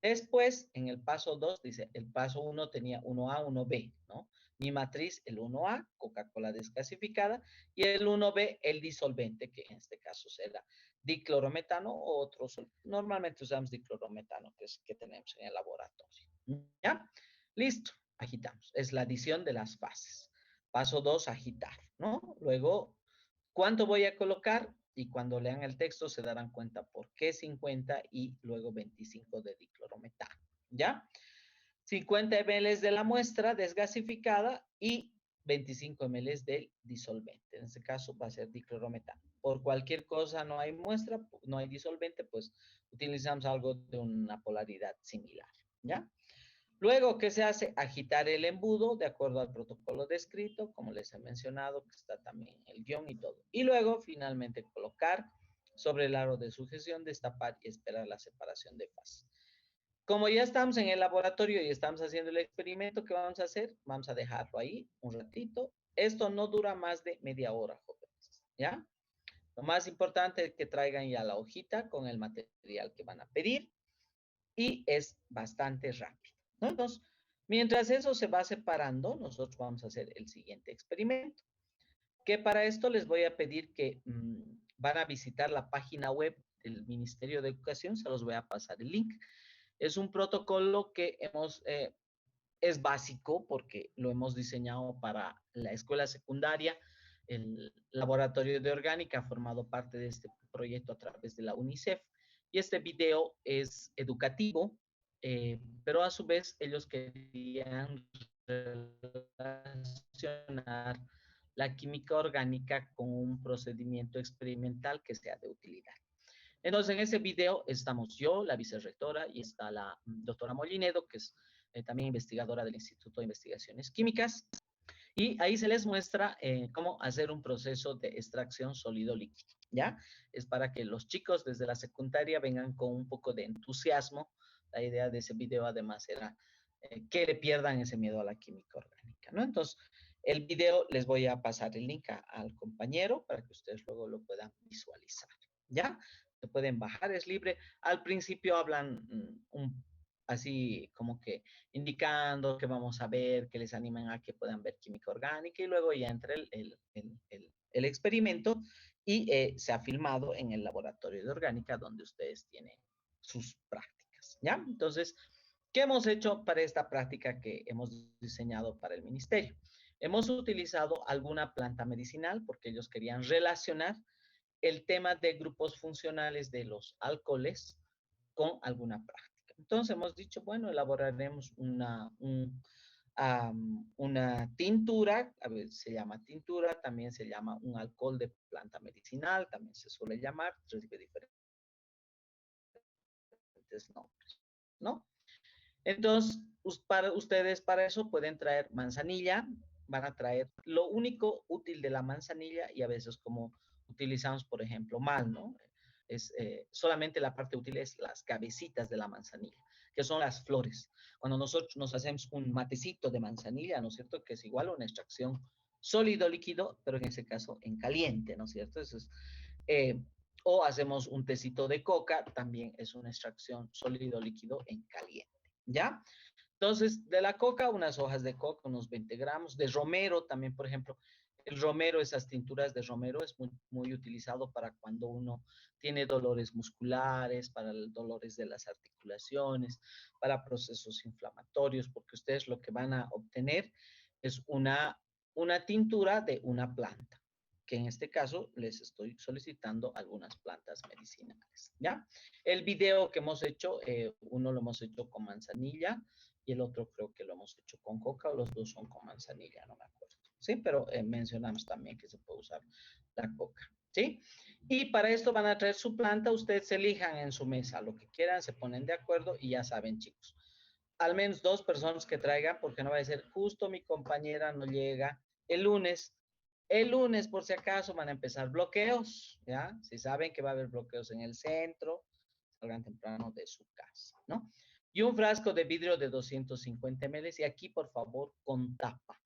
Después, en el paso 2, dice, el paso 1 tenía 1A, 1B, ¿no? Mi matriz, el 1A, Coca-Cola desgasificada, y el 1B, el disolvente, que en este caso será diclorometano o otro. Normalmente usamos diclorometano, que es que tenemos en el laboratorio. ¿Ya? Listo, agitamos. Es la adición de las fases. Paso 2, agitar, ¿no? Luego, ¿cuánto voy a colocar? Y cuando lean el texto se darán cuenta por qué 50 y luego 25 de diclorometano, ¿ya? 50 ml de la muestra desgasificada y 25 ml del disolvente. En este caso va a ser diclorometano. Por cualquier cosa no hay muestra, no hay disolvente, pues utilizamos algo de una polaridad similar, ¿ya? Luego, ¿qué se hace? Agitar el embudo de acuerdo al protocolo descrito, como les he mencionado, que está también el guión y todo. Y luego, finalmente, colocar sobre el aro de sujeción, destapar y esperar la separación de fases. Como ya estamos en el laboratorio y estamos haciendo el experimento, ¿qué vamos a hacer? Vamos a dejarlo ahí un ratito. Esto no dura más de media hora, jóvenes, ¿ya? Lo más importante es que traigan ya la hojita con el material que van a pedir y es bastante rápido, ¿no? Entonces, mientras eso se va separando, nosotros vamos a hacer el siguiente experimento, que para esto les voy a pedir que van a visitar la página web del Ministerio de Educación, se los voy a pasar el link. Es un protocolo que es básico porque lo hemos diseñado para la escuela secundaria. El laboratorio de orgánica ha formado parte de este proyecto a través de la UNICEF y este video es educativo, pero a su vez ellos querían relacionar la química orgánica con un procedimiento experimental que sea de utilidad. Entonces, en ese video estamos yo, la vicerrectora, y está la doctora Molinedo, que es también investigadora del Instituto de Investigaciones Químicas. Y ahí se les muestra cómo hacer un proceso de extracción sólido-líquido, ¿ya? Es para que los chicos desde la secundaria vengan con un poco de entusiasmo. La idea de ese video además era que le pierdan ese miedo a la química orgánica, ¿no? Entonces, el video les voy a pasar el link al compañero para que ustedes luego lo puedan visualizar, ¿ya? Se pueden bajar, es libre. Al principio hablan así como que indicando que vamos a ver, que les animan a que puedan ver química orgánica y luego ya entra el experimento y se ha filmado en el laboratorio de orgánica donde ustedes tienen sus prácticas, ¿ya? Entonces, ¿qué hemos hecho para esta práctica que hemos diseñado para el ministerio? Hemos utilizado alguna planta medicinal porque ellos querían relacionar el tema de grupos funcionales de los alcoholes con alguna práctica. Entonces hemos dicho, bueno, elaboraremos una tintura, a ver, se llama tintura, también se llama un alcohol de planta medicinal, también se suele llamar, recibe diferentes nombres, ¿no? Entonces, para ustedes para eso pueden traer manzanilla, van a traer lo único útil de la manzanilla y a veces como utilizamos, por ejemplo, mal, ¿no? Solamente la parte útil es las cabecitas de la manzanilla, que son las flores. Cuando nosotros nos hacemos un matecito de manzanilla, ¿no es cierto? Que es igual a una extracción sólido líquido, pero en ese caso en caliente, ¿no es cierto? Eso es O hacemos un tecito de coca, también es una extracción sólido líquido en caliente, ¿ya? Entonces, de la coca, unas hojas de coca, unos 20 gramos. De romero también, por ejemplo, el romero, esas tinturas de romero es muy utilizado para cuando uno tiene dolores musculares, para dolores de las articulaciones, para procesos inflamatorios, porque ustedes lo que van a obtener es una tintura de una planta, que en este caso les estoy solicitando algunas plantas medicinales, ¿ya? El video que hemos hecho, uno lo hemos hecho con manzanilla, y el otro creo que lo hemos hecho con coca, o los dos son con manzanilla, no me acuerdo. Sí, pero mencionamos también que se puede usar la coca, ¿sí? Y para esto van a traer su planta, ustedes elijan en su mesa lo que quieran, se ponen de acuerdo y ya saben, chicos. Al menos 2 personas que traigan, porque no va a ser justo mi compañera no llega el lunes. El lunes, por si acaso, van a empezar bloqueos, ¿ya? Si saben que va a haber bloqueos en el centro, salgan temprano de su casa, ¿no? Y un frasco de vidrio de 250 ml y aquí, por favor, con tapa,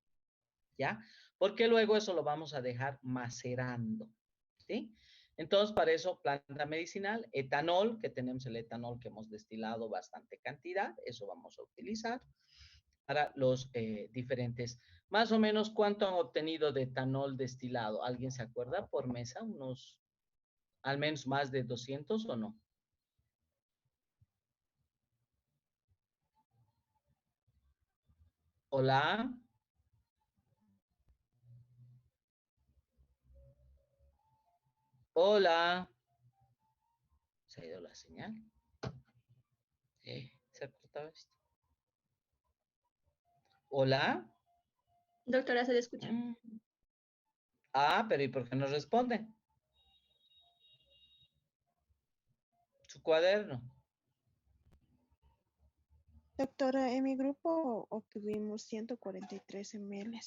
¿ya? Porque luego eso lo vamos a dejar macerando, ¿sí? Entonces, para eso, planta medicinal, etanol, que tenemos el etanol que hemos destilado bastante cantidad, eso vamos a utilizar para los diferentes. Más o menos, ¿cuánto han obtenido de etanol destilado? ¿Alguien se acuerda por mesa? Unos, al menos más de 200 o no. Hola. Hola. Se ha ido la señal. Se ha cortado esto. Hola. Doctora, se le escucha. Ah, pero ¿y por qué no responden? Su cuaderno. Doctora, en mi grupo obtuvimos 143 ml.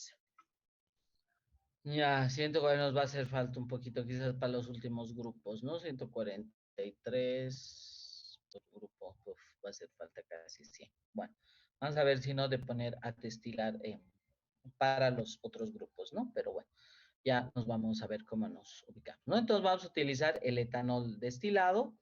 Ya, 140 nos va a hacer falta un poquito, quizás para los últimos grupos, ¿no? 143 por grupo, uf, va a hacer falta casi 100. Bueno, vamos a ver si no de poner a destilar para los otros grupos, ¿no? Pero bueno, ya nos vamos a ver cómo nos ubicamos, ¿no? Entonces vamos a utilizar el etanol destilado,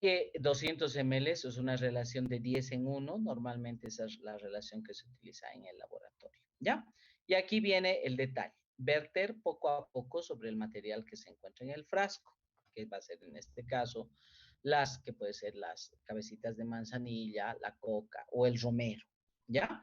que 200 ml es una relación de 10 en 1, normalmente esa es la relación que se utiliza en el laboratorio, ¿ya? Y aquí viene el detalle, verter poco a poco sobre el material que se encuentra en el frasco, que va a ser en este caso que puede ser las cabecitas de manzanilla, la coca o el romero, ¿ya?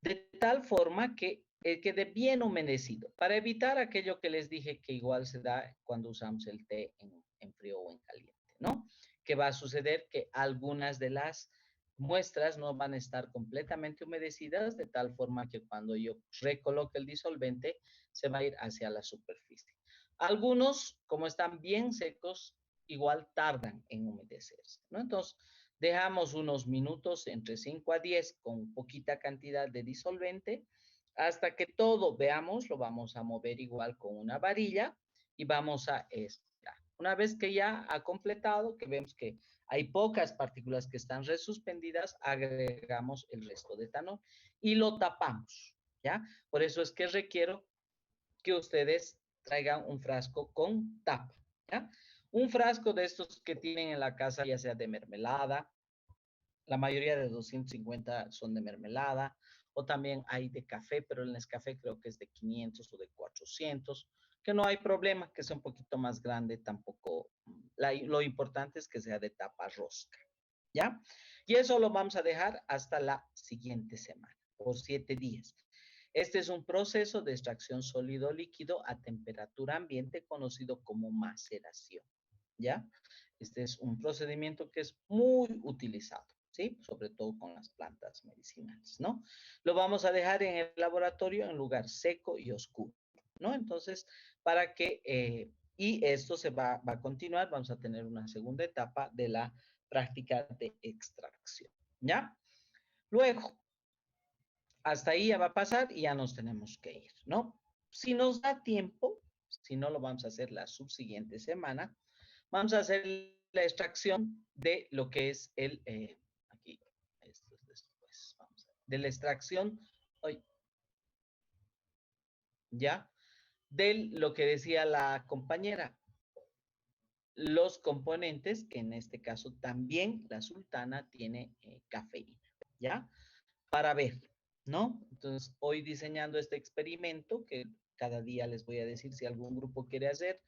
De tal forma que quede bien humedecido, para evitar aquello que les dije que igual se da cuando usamos el té en frío o en caliente, ¿no? Que va a suceder que algunas de las muestras no van a estar completamente humedecidas, de tal forma que cuando yo recoloque el disolvente, se va a ir hacia la superficie. Algunos, como están bien secos, igual tardan en humedecerse, ¿no? Entonces, dejamos unos minutos, entre 5 a 10, con poquita cantidad de disolvente, hasta que todo veamos, lo vamos a mover igual con una varilla y vamos a esperar. Una vez que ya ha completado, que vemos que hay pocas partículas que están resuspendidas, agregamos el resto de etanol y lo tapamos, ¿ya? Por eso es que requiero que ustedes traigan un frasco con tapa, ¿ya? Un frasco de estos que tienen en la casa, ya sea de mermelada, la mayoría de 250 son de mermelada, o también hay de café, pero el Nescafé creo que es de 500 o de 400, que no hay problema, que sea un poquito más grande, tampoco. Lo importante es que sea de tapa rosca, ¿ya? Y eso lo vamos a dejar hasta la siguiente semana, por 7 días. Este es un proceso de extracción sólido-líquido a temperatura ambiente conocido como maceración, ¿ya? Este es un procedimiento que es muy utilizado, ¿sí? Sobre todo con las plantas medicinales, ¿no? Lo vamos a dejar en el laboratorio en lugar seco y oscuro, ¿no? Entonces, para que, y esto se va a continuar, vamos a tener una segunda etapa de la práctica de extracción, ¿ya? Luego, hasta ahí ya va a pasar y ya nos tenemos que ir, ¿no? Si nos da tiempo, si no lo vamos a hacer la subsiguiente semana, vamos a hacer la extracción de lo que es aquí, esto es después, vamos a ver, de la extracción, hoy, ya, de lo que decía la compañera, los componentes, que en este caso también la sultana tiene cafeína, ¿ya? Para ver, ¿no? Entonces, hoy diseñando este experimento, que cada día les voy a decir si algún grupo quiere hacer,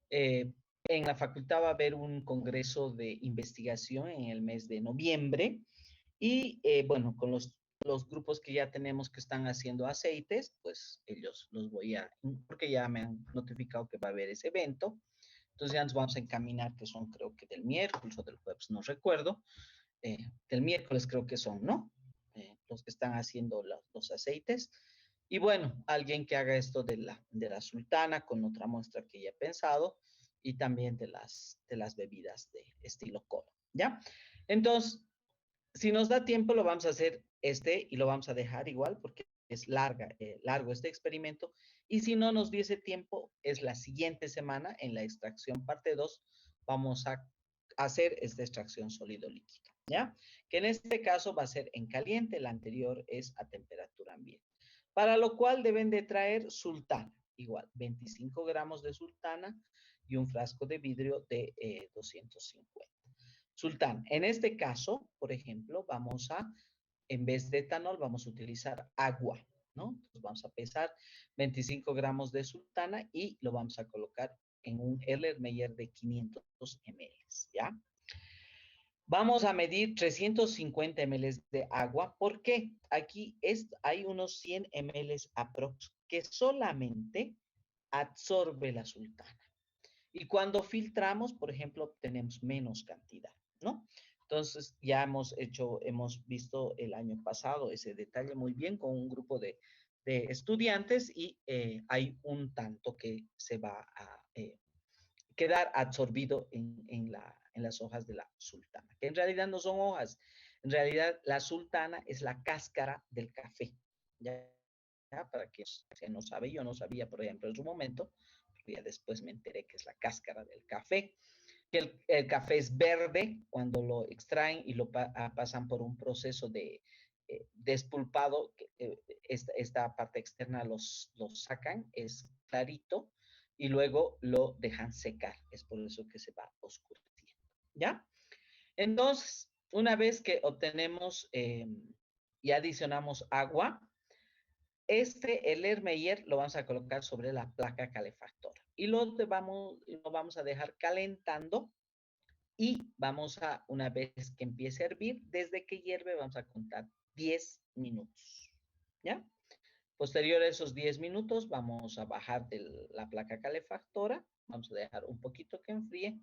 en la facultad va a haber un congreso de investigación en el mes de noviembre y, bueno, con los grupos que ya tenemos que están haciendo aceites, pues ellos los voy a, porque ya me han notificado que va a haber ese evento. Entonces ya nos vamos a encaminar, que son creo que del miércoles o del jueves, no recuerdo. Del miércoles creo que son, ¿no? Los que están haciendo los aceites. Y bueno, alguien que haga esto de la sultana con otra muestra que ya he pensado y también de las bebidas de estilo cola, ¿ya? Entonces, si nos da tiempo, lo vamos a hacer y lo vamos a dejar igual porque es largo este experimento. Y si no nos diese tiempo, es la siguiente semana en la extracción parte 2, vamos a hacer esta extracción sólido-líquido, ¿ya? Que en este caso va a ser en caliente, el anterior es a temperatura ambiente. Para lo cual deben de traer sultana, igual, 25 gramos de sultana y un frasco de vidrio de 250. Sultán. En este caso, por ejemplo, en vez de etanol, vamos a utilizar agua, ¿no? Entonces vamos a pesar 25 gramos de sultana y lo vamos a colocar en un Erlenmeyer de 500 ml, ¿ya? Vamos a medir 350 ml de agua. ¿Por qué? Aquí hay unos 100 ml aprox que solamente absorbe la sultana. Y cuando filtramos, por ejemplo, obtenemos menos cantidad, ¿no? Entonces, ya hemos visto el año pasado ese detalle muy bien con un grupo de estudiantes y hay un tanto que se va a quedar absorbido en las hojas de la sultana, que en realidad no son hojas, en realidad la sultana es la cáscara del café, ¿ya? Para que se no sabe, yo no sabía, por ejemplo, en su momento, ya después me enteré que es la cáscara del café, que el café es verde cuando lo extraen y lo pasan por un proceso de despulpado, esta parte externa los sacan, es clarito, y luego lo dejan secar, es por eso que se va oscureciendo, ¿ya? Entonces, una vez que obtenemos y adicionamos agua, el Ermeyer lo vamos a colocar sobre la placa calefactora y lo vamos a dejar calentando y una vez que empiece a hervir, desde que hierve vamos a contar 10 minutos, ¿ya? Posterior a esos 10 minutos vamos a bajar de la placa calefactora, vamos a dejar un poquito que enfríe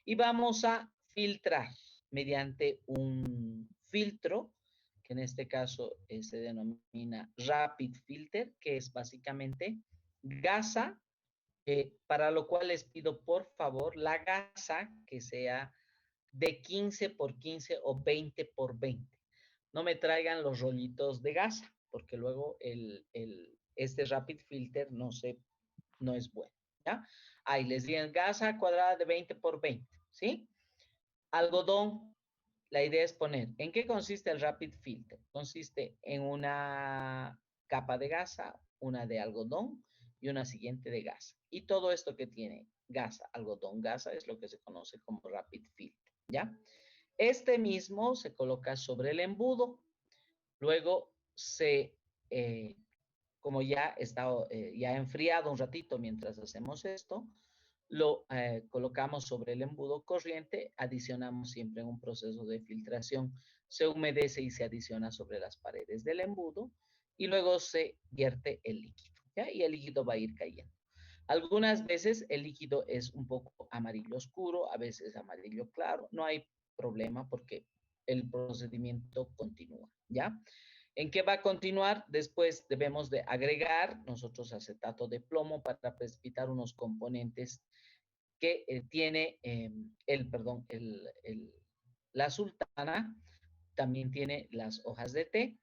y vamos a filtrar mediante un filtro que en este caso se denomina Rapid Filter, que es básicamente gasa, para lo cual les pido por favor la gasa que sea de 15 por 15 o 20 por 20. No me traigan los rollitos de gasa, porque luego este Rapid Filter no es bueno, ¿ya? Ahí les digan gasa cuadrada de 20 por 20, ¿sí? Algodón, la idea es poner, ¿en qué consiste el Rapid Filter? Consiste en una capa de gasa, una de algodón y una siguiente de gasa. Y todo esto que tiene gasa, algodón, gasa, es lo que se conoce como Rapid Filter, ¿ya? Este mismo se coloca sobre el embudo, luego como ya está ya enfriado un ratito mientras hacemos esto, lo colocamos sobre el embudo corriente, adicionamos siempre en un proceso de filtración, se humedece y se adiciona sobre las paredes del embudo y luego se vierte el líquido, ¿ya? Y el líquido va a ir cayendo. Algunas veces el líquido es un poco amarillo oscuro, a veces amarillo claro, no hay problema porque el procedimiento continúa, ¿ya? ¿En qué va a continuar? Después debemos de agregar nosotros acetato de plomo para precipitar unos componentes que tiene la sultana, también tiene las hojas de té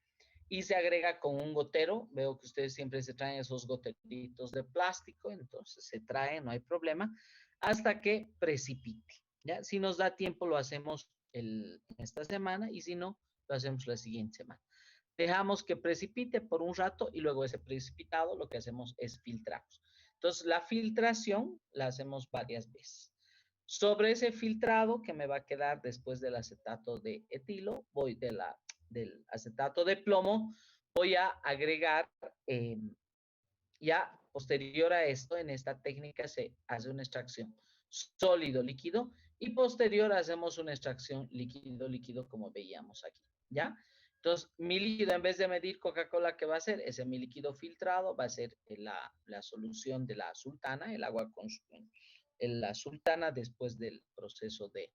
y se agrega con un gotero. Veo que ustedes siempre se traen esos goteritos de plástico, entonces se traen, no hay problema, hasta que precipite, ¿ya? Si nos da tiempo lo hacemos esta semana y si no, lo hacemos la siguiente semana. Dejamos que precipite por un rato y luego ese precipitado lo que hacemos es filtramos. Entonces, la filtración la hacemos varias veces. Sobre ese filtrado que me va a quedar después del acetato de etilo, del acetato de plomo, voy a agregar, ya posterior a esto, en esta técnica se hace una extracción sólido-líquido y posterior hacemos una extracción líquido-líquido como veíamos aquí, ¿ya? Entonces, mi líquido, en vez de medir Coca-Cola, ¿qué va a hacer? Ese mi líquido filtrado va a ser la solución de la sultana, el agua con la sultana después del proceso de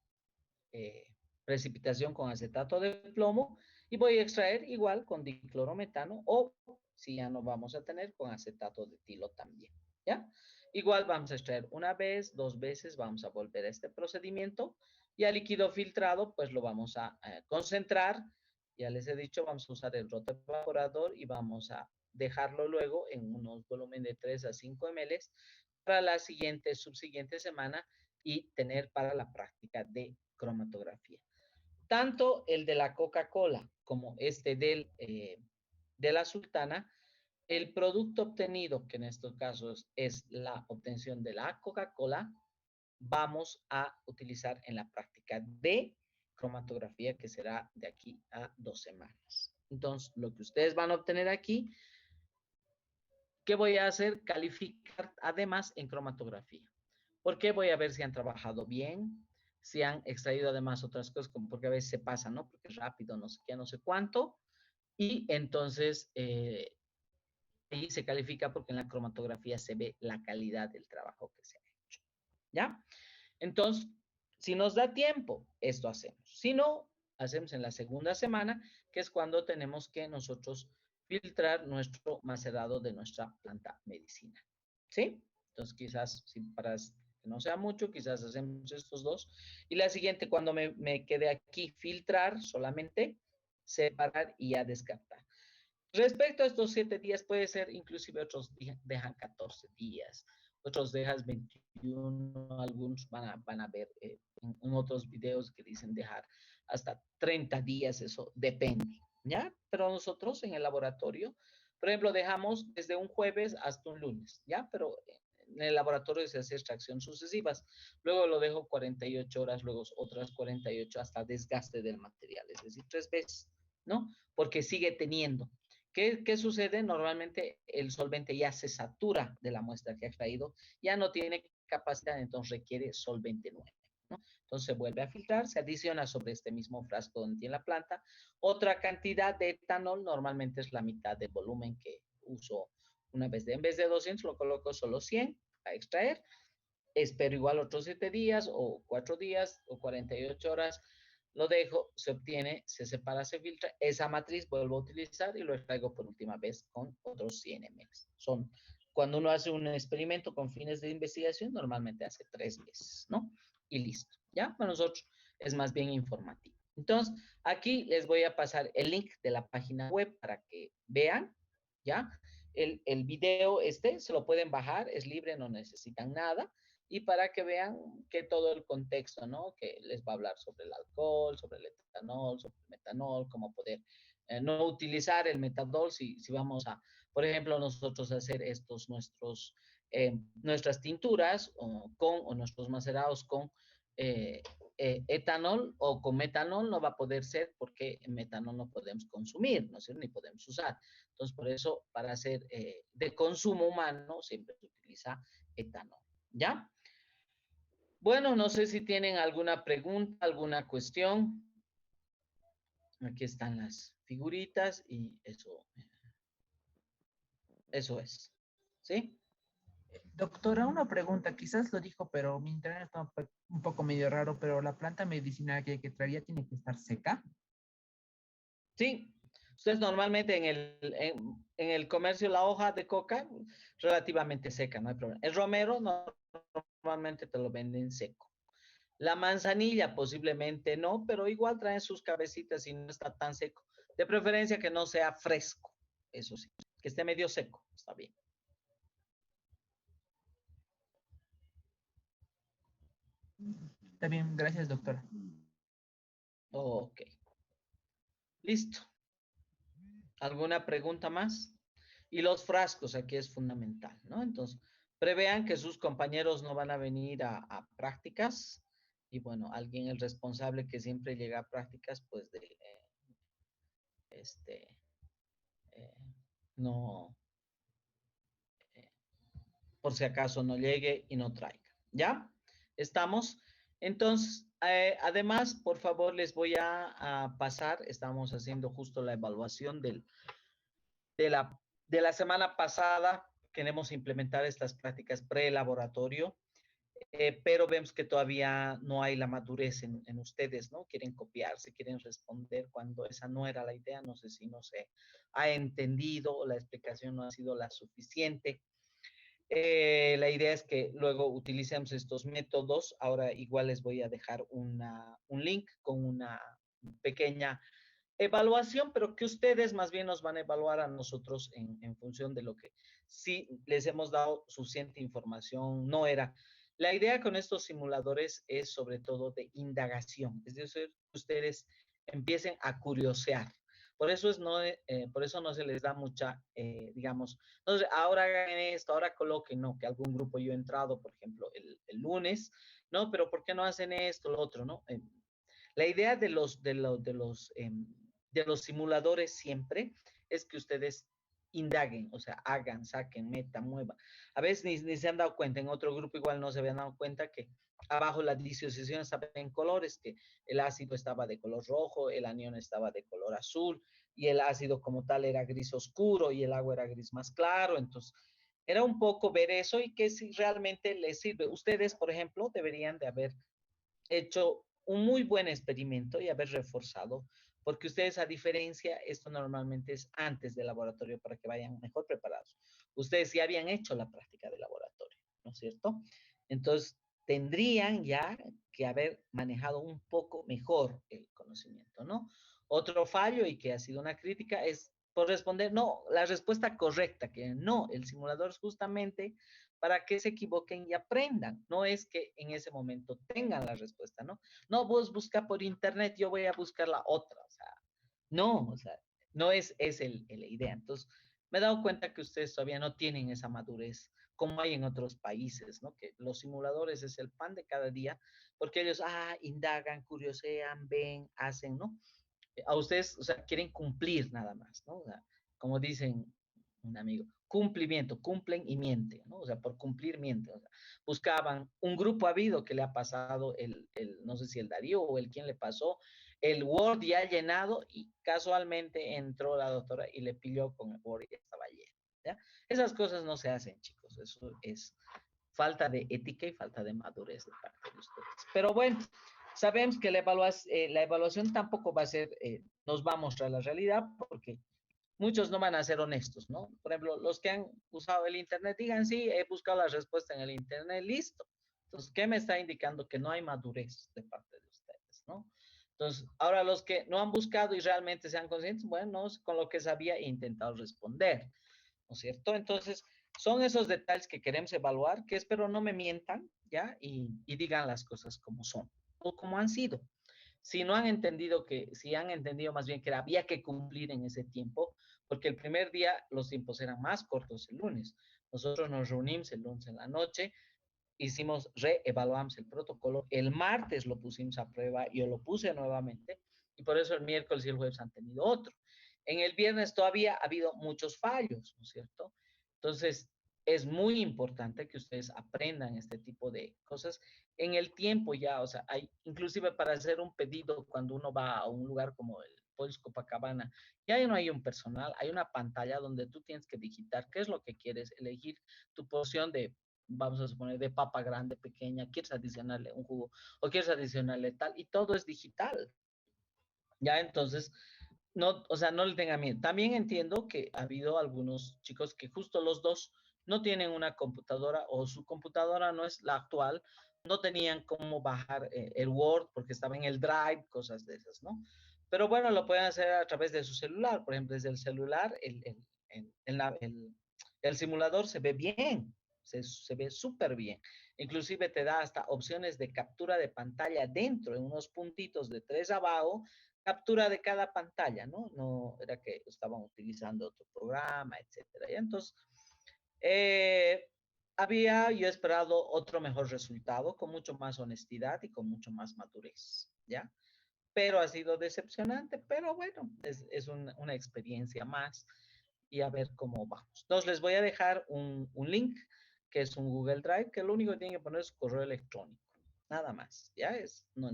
eh, precipitación con acetato de plomo y voy a extraer igual con diclorometano o si ya no vamos a tener con acetato de etilo también, ¿ya? Igual vamos a extraer una vez, dos veces, vamos a volver a este procedimiento y al líquido filtrado pues lo vamos a concentrar, ya les he dicho, vamos a usar el roto evaporador y vamos a dejarlo luego en unos volumen de 3 a 5 ml para la subsiguiente semana y tener para la práctica de cromatografía. Tanto el de la Coca-Cola como este de la sultana, el producto obtenido, que en estos casos es la obtención de la Coca-Cola, vamos a utilizar en la práctica de cromatografía que será de aquí a 2 semanas. Entonces, lo que ustedes van a obtener aquí, ¿qué voy a hacer? Calificar además en cromatografía. ¿Por qué? Voy a ver si han trabajado bien, si han extraído además otras cosas, como porque a veces se pasa, ¿no? Porque es rápido, no sé qué, no sé cuánto. Y entonces ahí se califica porque en la cromatografía se ve la calidad del trabajo que se ha hecho. ¿Ya? Entonces, si nos da tiempo, esto hacemos. Si no, hacemos en la segunda semana, que es cuando tenemos que nosotros filtrar nuestro macerado de nuestra planta medicina. ¿Sí? Entonces, quizás, si para que no sea mucho, quizás hacemos estos dos. Y la siguiente, cuando me quede aquí, filtrar solamente, separar y ya descartar. Respecto a estos 7 días, puede ser inclusive otros dejan 14 días, otros dejan 21, algunos van a ver en otros videos que dicen dejar hasta 30 días, eso depende, ¿ya? Pero nosotros en el laboratorio, por ejemplo, dejamos desde un jueves hasta un lunes, ¿ya? Pero en el laboratorio se hace extracción sucesivas, luego lo dejo 48 horas, luego otras 48 hasta desgaste del material, es decir, 3 veces, ¿no? Porque sigue teniendo. ¿Qué sucede? Normalmente el solvente ya se satura de la muestra que ha extraído, ya no tiene capacidad, entonces requiere solvente nuevo, ¿no? Entonces se vuelve a filtrar, se adiciona sobre este mismo frasco donde tiene la planta. Otra cantidad de etanol, normalmente es la mitad del volumen que uso una vez. En vez de 200, lo coloco solo 100 a extraer. Espero igual otros 7 días o 4 días o 48 horas lo dejo, se obtiene, se separa, se filtra, esa matriz vuelvo a utilizar y lo extraigo por última vez con otros 100 ml. Son, cuando uno hace un experimento con fines de investigación, normalmente hace 3 veces, ¿no? Y listo, ¿ya? Para nosotros es más bien informativo. Entonces, aquí les voy a pasar el link de la página web para que vean, ¿ya? El video se lo pueden bajar, es libre, no necesitan nada y para que vean que todo el contexto, ¿no? Que les va a hablar sobre el alcohol, sobre el etanol, sobre el metanol, cómo poder no utilizar el metadol si vamos a, por ejemplo, nosotros hacer nuestras tinturas o nuestros macerados con etanol o con metanol no va a poder ser porque metanol no podemos consumir, ¿no es cierto? Ni podemos usar. Entonces, por eso, para hacer de consumo humano, siempre se utiliza etanol, ¿ya? Bueno, no sé si tienen alguna pregunta, alguna cuestión. Aquí están las figuritas y eso es. ¿Sí? Doctora, una pregunta, quizás lo dijo, pero mi internet está un poco medio raro, pero la planta medicinal que traería tiene que estar seca. Sí. Ustedes normalmente en el comercio la hoja de coca relativamente seca, no hay problema. El romero normalmente te lo venden seco. La manzanilla posiblemente no, pero igual traen sus cabecitas y no está tan seco. De preferencia que no sea fresco, eso sí, que esté medio seco, está bien. Está bien, gracias, doctora. Ok. Listo. ¿Alguna pregunta más? Y los frascos aquí es fundamental, ¿no? Entonces, Prevean que sus compañeros no van a venir a prácticas y bueno, alguien el responsable que siempre llega a prácticas, pues este, eh, no, eh, por si acaso no llegue y no traiga. ¿Ya? ¿Estamos? Entonces, además, por favor, les voy a pasar, estamos haciendo justo la evaluación de, la, de la semana pasada, queremos implementar estas prácticas pre-laboratorio, pero vemos que todavía no hay la madurez en ustedes, ¿no? Quieren copiarse, quieren responder cuando esa no era la idea, no sé si no se ha entendido o la explicación no ha sido la suficiente. La idea es que luego utilicemos estos métodos. Ahora igual les voy a dejar un link con una pequeña evaluación, pero que ustedes más bien nos van a evaluar a nosotros en función de lo que sí les hemos dado suficiente información, no era. La idea con estos simuladores es sobre todo de indagación, es decir, ustedes empiecen a curiosear. Por eso, por eso no se les da mucha, digamos, entonces ahora hagan esto, ahora coloquen, no, que algún grupo yo he entrado, por ejemplo, el lunes, no, pero ¿por qué no hacen esto, lo otro, no? La idea de los simuladores siempre es que ustedes indaguen, o sea, hagan, saquen, metan, muevan. A veces ni se han dado cuenta, en otro grupo igual no se habían dado cuenta que abajo la disociación estaba en colores, que el ácido estaba de color rojo, el anión estaba de color azul, y el ácido como tal era gris oscuro y el agua era gris más claro. Entonces, era un poco ver eso y que si realmente les sirve. Ustedes, por ejemplo, deberían de haber hecho un muy buen experimento y haber reforzado, porque ustedes a diferencia, esto normalmente es antes del laboratorio para que vayan mejor preparados. Ustedes ya habían hecho la práctica de laboratorio, ¿no es cierto? Entonces, tendrían ya que haber manejado un poco mejor el conocimiento, ¿no? Otro fallo y que ha sido una crítica es por responder, no, la respuesta correcta, que no, el simulador es justamente para que se equivoquen y aprendan. No es que en ese momento tengan la respuesta, ¿no? No, vos busca por internet, yo voy a buscar la otra. O sea, no es la idea. Entonces, me he dado cuenta que ustedes todavía no tienen esa madurez como hay en otros países, ¿no? Que los simuladores es el pan de cada día, porque ellos, indagan, curiosean, ven, hacen, ¿no? A ustedes, o sea, quieren cumplir nada más, ¿no? O sea, como dicen un amigo, cumplimiento, cumplen y mienten, ¿no? O sea, por cumplir mienten. O sea, buscaban, un grupo ha habido que le ha pasado no sé si el Darío o el quien le pasó, el Word ya llenado y casualmente entró la doctora y le pilló con el Word y estaba lleno, ¿ya? Esas cosas no se hacen, chicos, eso es falta de ética y falta de madurez de parte de ustedes. Pero bueno, sabemos que la evaluación tampoco va a ser, nos va a mostrar la realidad porque muchos no van a ser honestos, ¿no? Por ejemplo, los que han usado el Internet digan, sí, he buscado la respuesta en el Internet, listo. Entonces, ¿qué me está indicando? Que no hay madurez de parte de ustedes, ¿no? Entonces, ahora los que no han buscado y realmente sean conscientes, bueno, con lo que sabía he intentado responder, ¿no es cierto? Entonces, son esos detalles que queremos evaluar, que espero no me mientan, ¿ya? Y digan las cosas como son o como han sido. Si no han entendido si han entendido más bien que había que cumplir en ese tiempo, porque el primer día los tiempos eran más cortos el lunes. Nosotros nos reunimos el lunes en la noche, reevaluamos el protocolo, el martes lo pusimos a prueba, yo lo puse nuevamente, y por eso el miércoles y el jueves han tenido otro. En el viernes todavía ha habido muchos fallos, ¿no es cierto? Entonces, es muy importante que ustedes aprendan este tipo de cosas en el tiempo ya, o sea, inclusive para hacer un pedido cuando uno va a un lugar como el Polls Copacabana, ya no hay un personal, hay una pantalla donde tú tienes que digitar qué es lo que quieres, elegir tu porción de, vamos a suponer, de papa grande, pequeña, quieres adicionarle un jugo o quieres adicionarle tal, y todo es digital. Ya, entonces, no, o sea, no le tenga miedo. También entiendo que ha habido algunos chicos que justo los dos no tienen una computadora o su computadora no es la actual, no tenían cómo bajar el Word porque estaba en el Drive, cosas de esas, ¿no? Pero bueno, lo pueden hacer a través de su celular. Por ejemplo, desde el celular, el simulador se ve bien, se ve súper bien. Inclusive te da hasta opciones de captura de pantalla dentro, en unos puntitos de 3 abajo, captura de cada pantalla, ¿no? No era que estaban utilizando otro programa, etcétera. Y entonces, eh, había yo esperado otro mejor resultado, con mucho más honestidad y con mucho más madurez, ¿ya? Pero ha sido decepcionante, pero bueno, es una experiencia más y a ver cómo vamos. Entonces les voy a dejar un link que es un Google Drive, que lo único que tienen que poner es su correo electrónico, nada más, ¿ya? No,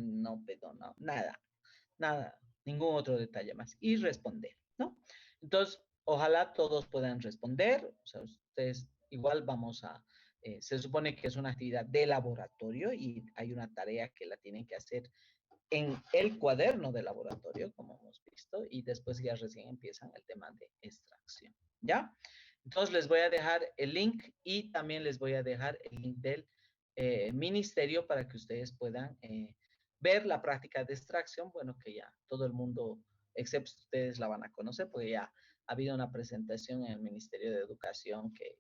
nada, ningún otro detalle más. Y responder, ¿no? Entonces, ojalá todos puedan responder, o sea, ustedes igual se supone que es una actividad de laboratorio y hay una tarea que la tienen que hacer en el cuaderno de laboratorio, como hemos visto, y después ya recién empiezan el tema de extracción, ¿ya? Entonces les voy a dejar el link y también les voy a dejar el link del ministerio para que ustedes puedan ver la práctica de extracción, bueno, que ya todo el mundo, excepto ustedes, la van a conocer, porque ya ha habido una presentación en el Ministerio de Educación que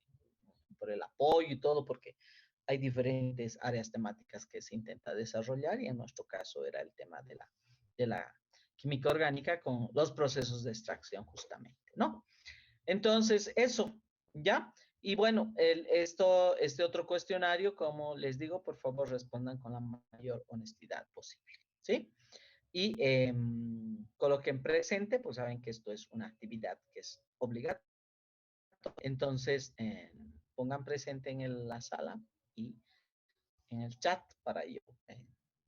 por el apoyo y todo, porque hay diferentes áreas temáticas que se intenta desarrollar y en nuestro caso era el tema de la química orgánica con los procesos de extracción justamente, ¿no? Entonces, eso, ¿ya? Y bueno, este otro cuestionario, como les digo, por favor respondan con la mayor honestidad posible, ¿sí? Y coloquen presente, pues saben que esto es una actividad que es obligatoria. Entonces, pongan presente en la sala y en el chat para yo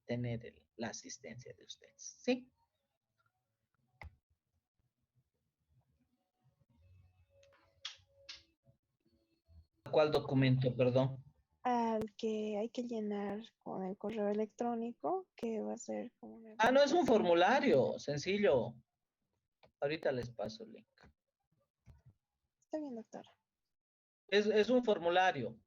tener la asistencia de ustedes, ¿sí? ¿Cuál documento, perdón? Al que hay que llenar con el correo electrónico, que va a ser como una No es un evaluación. formulario, sencillo. Ahorita les paso el link. Está bien, doctora. Es un formulario.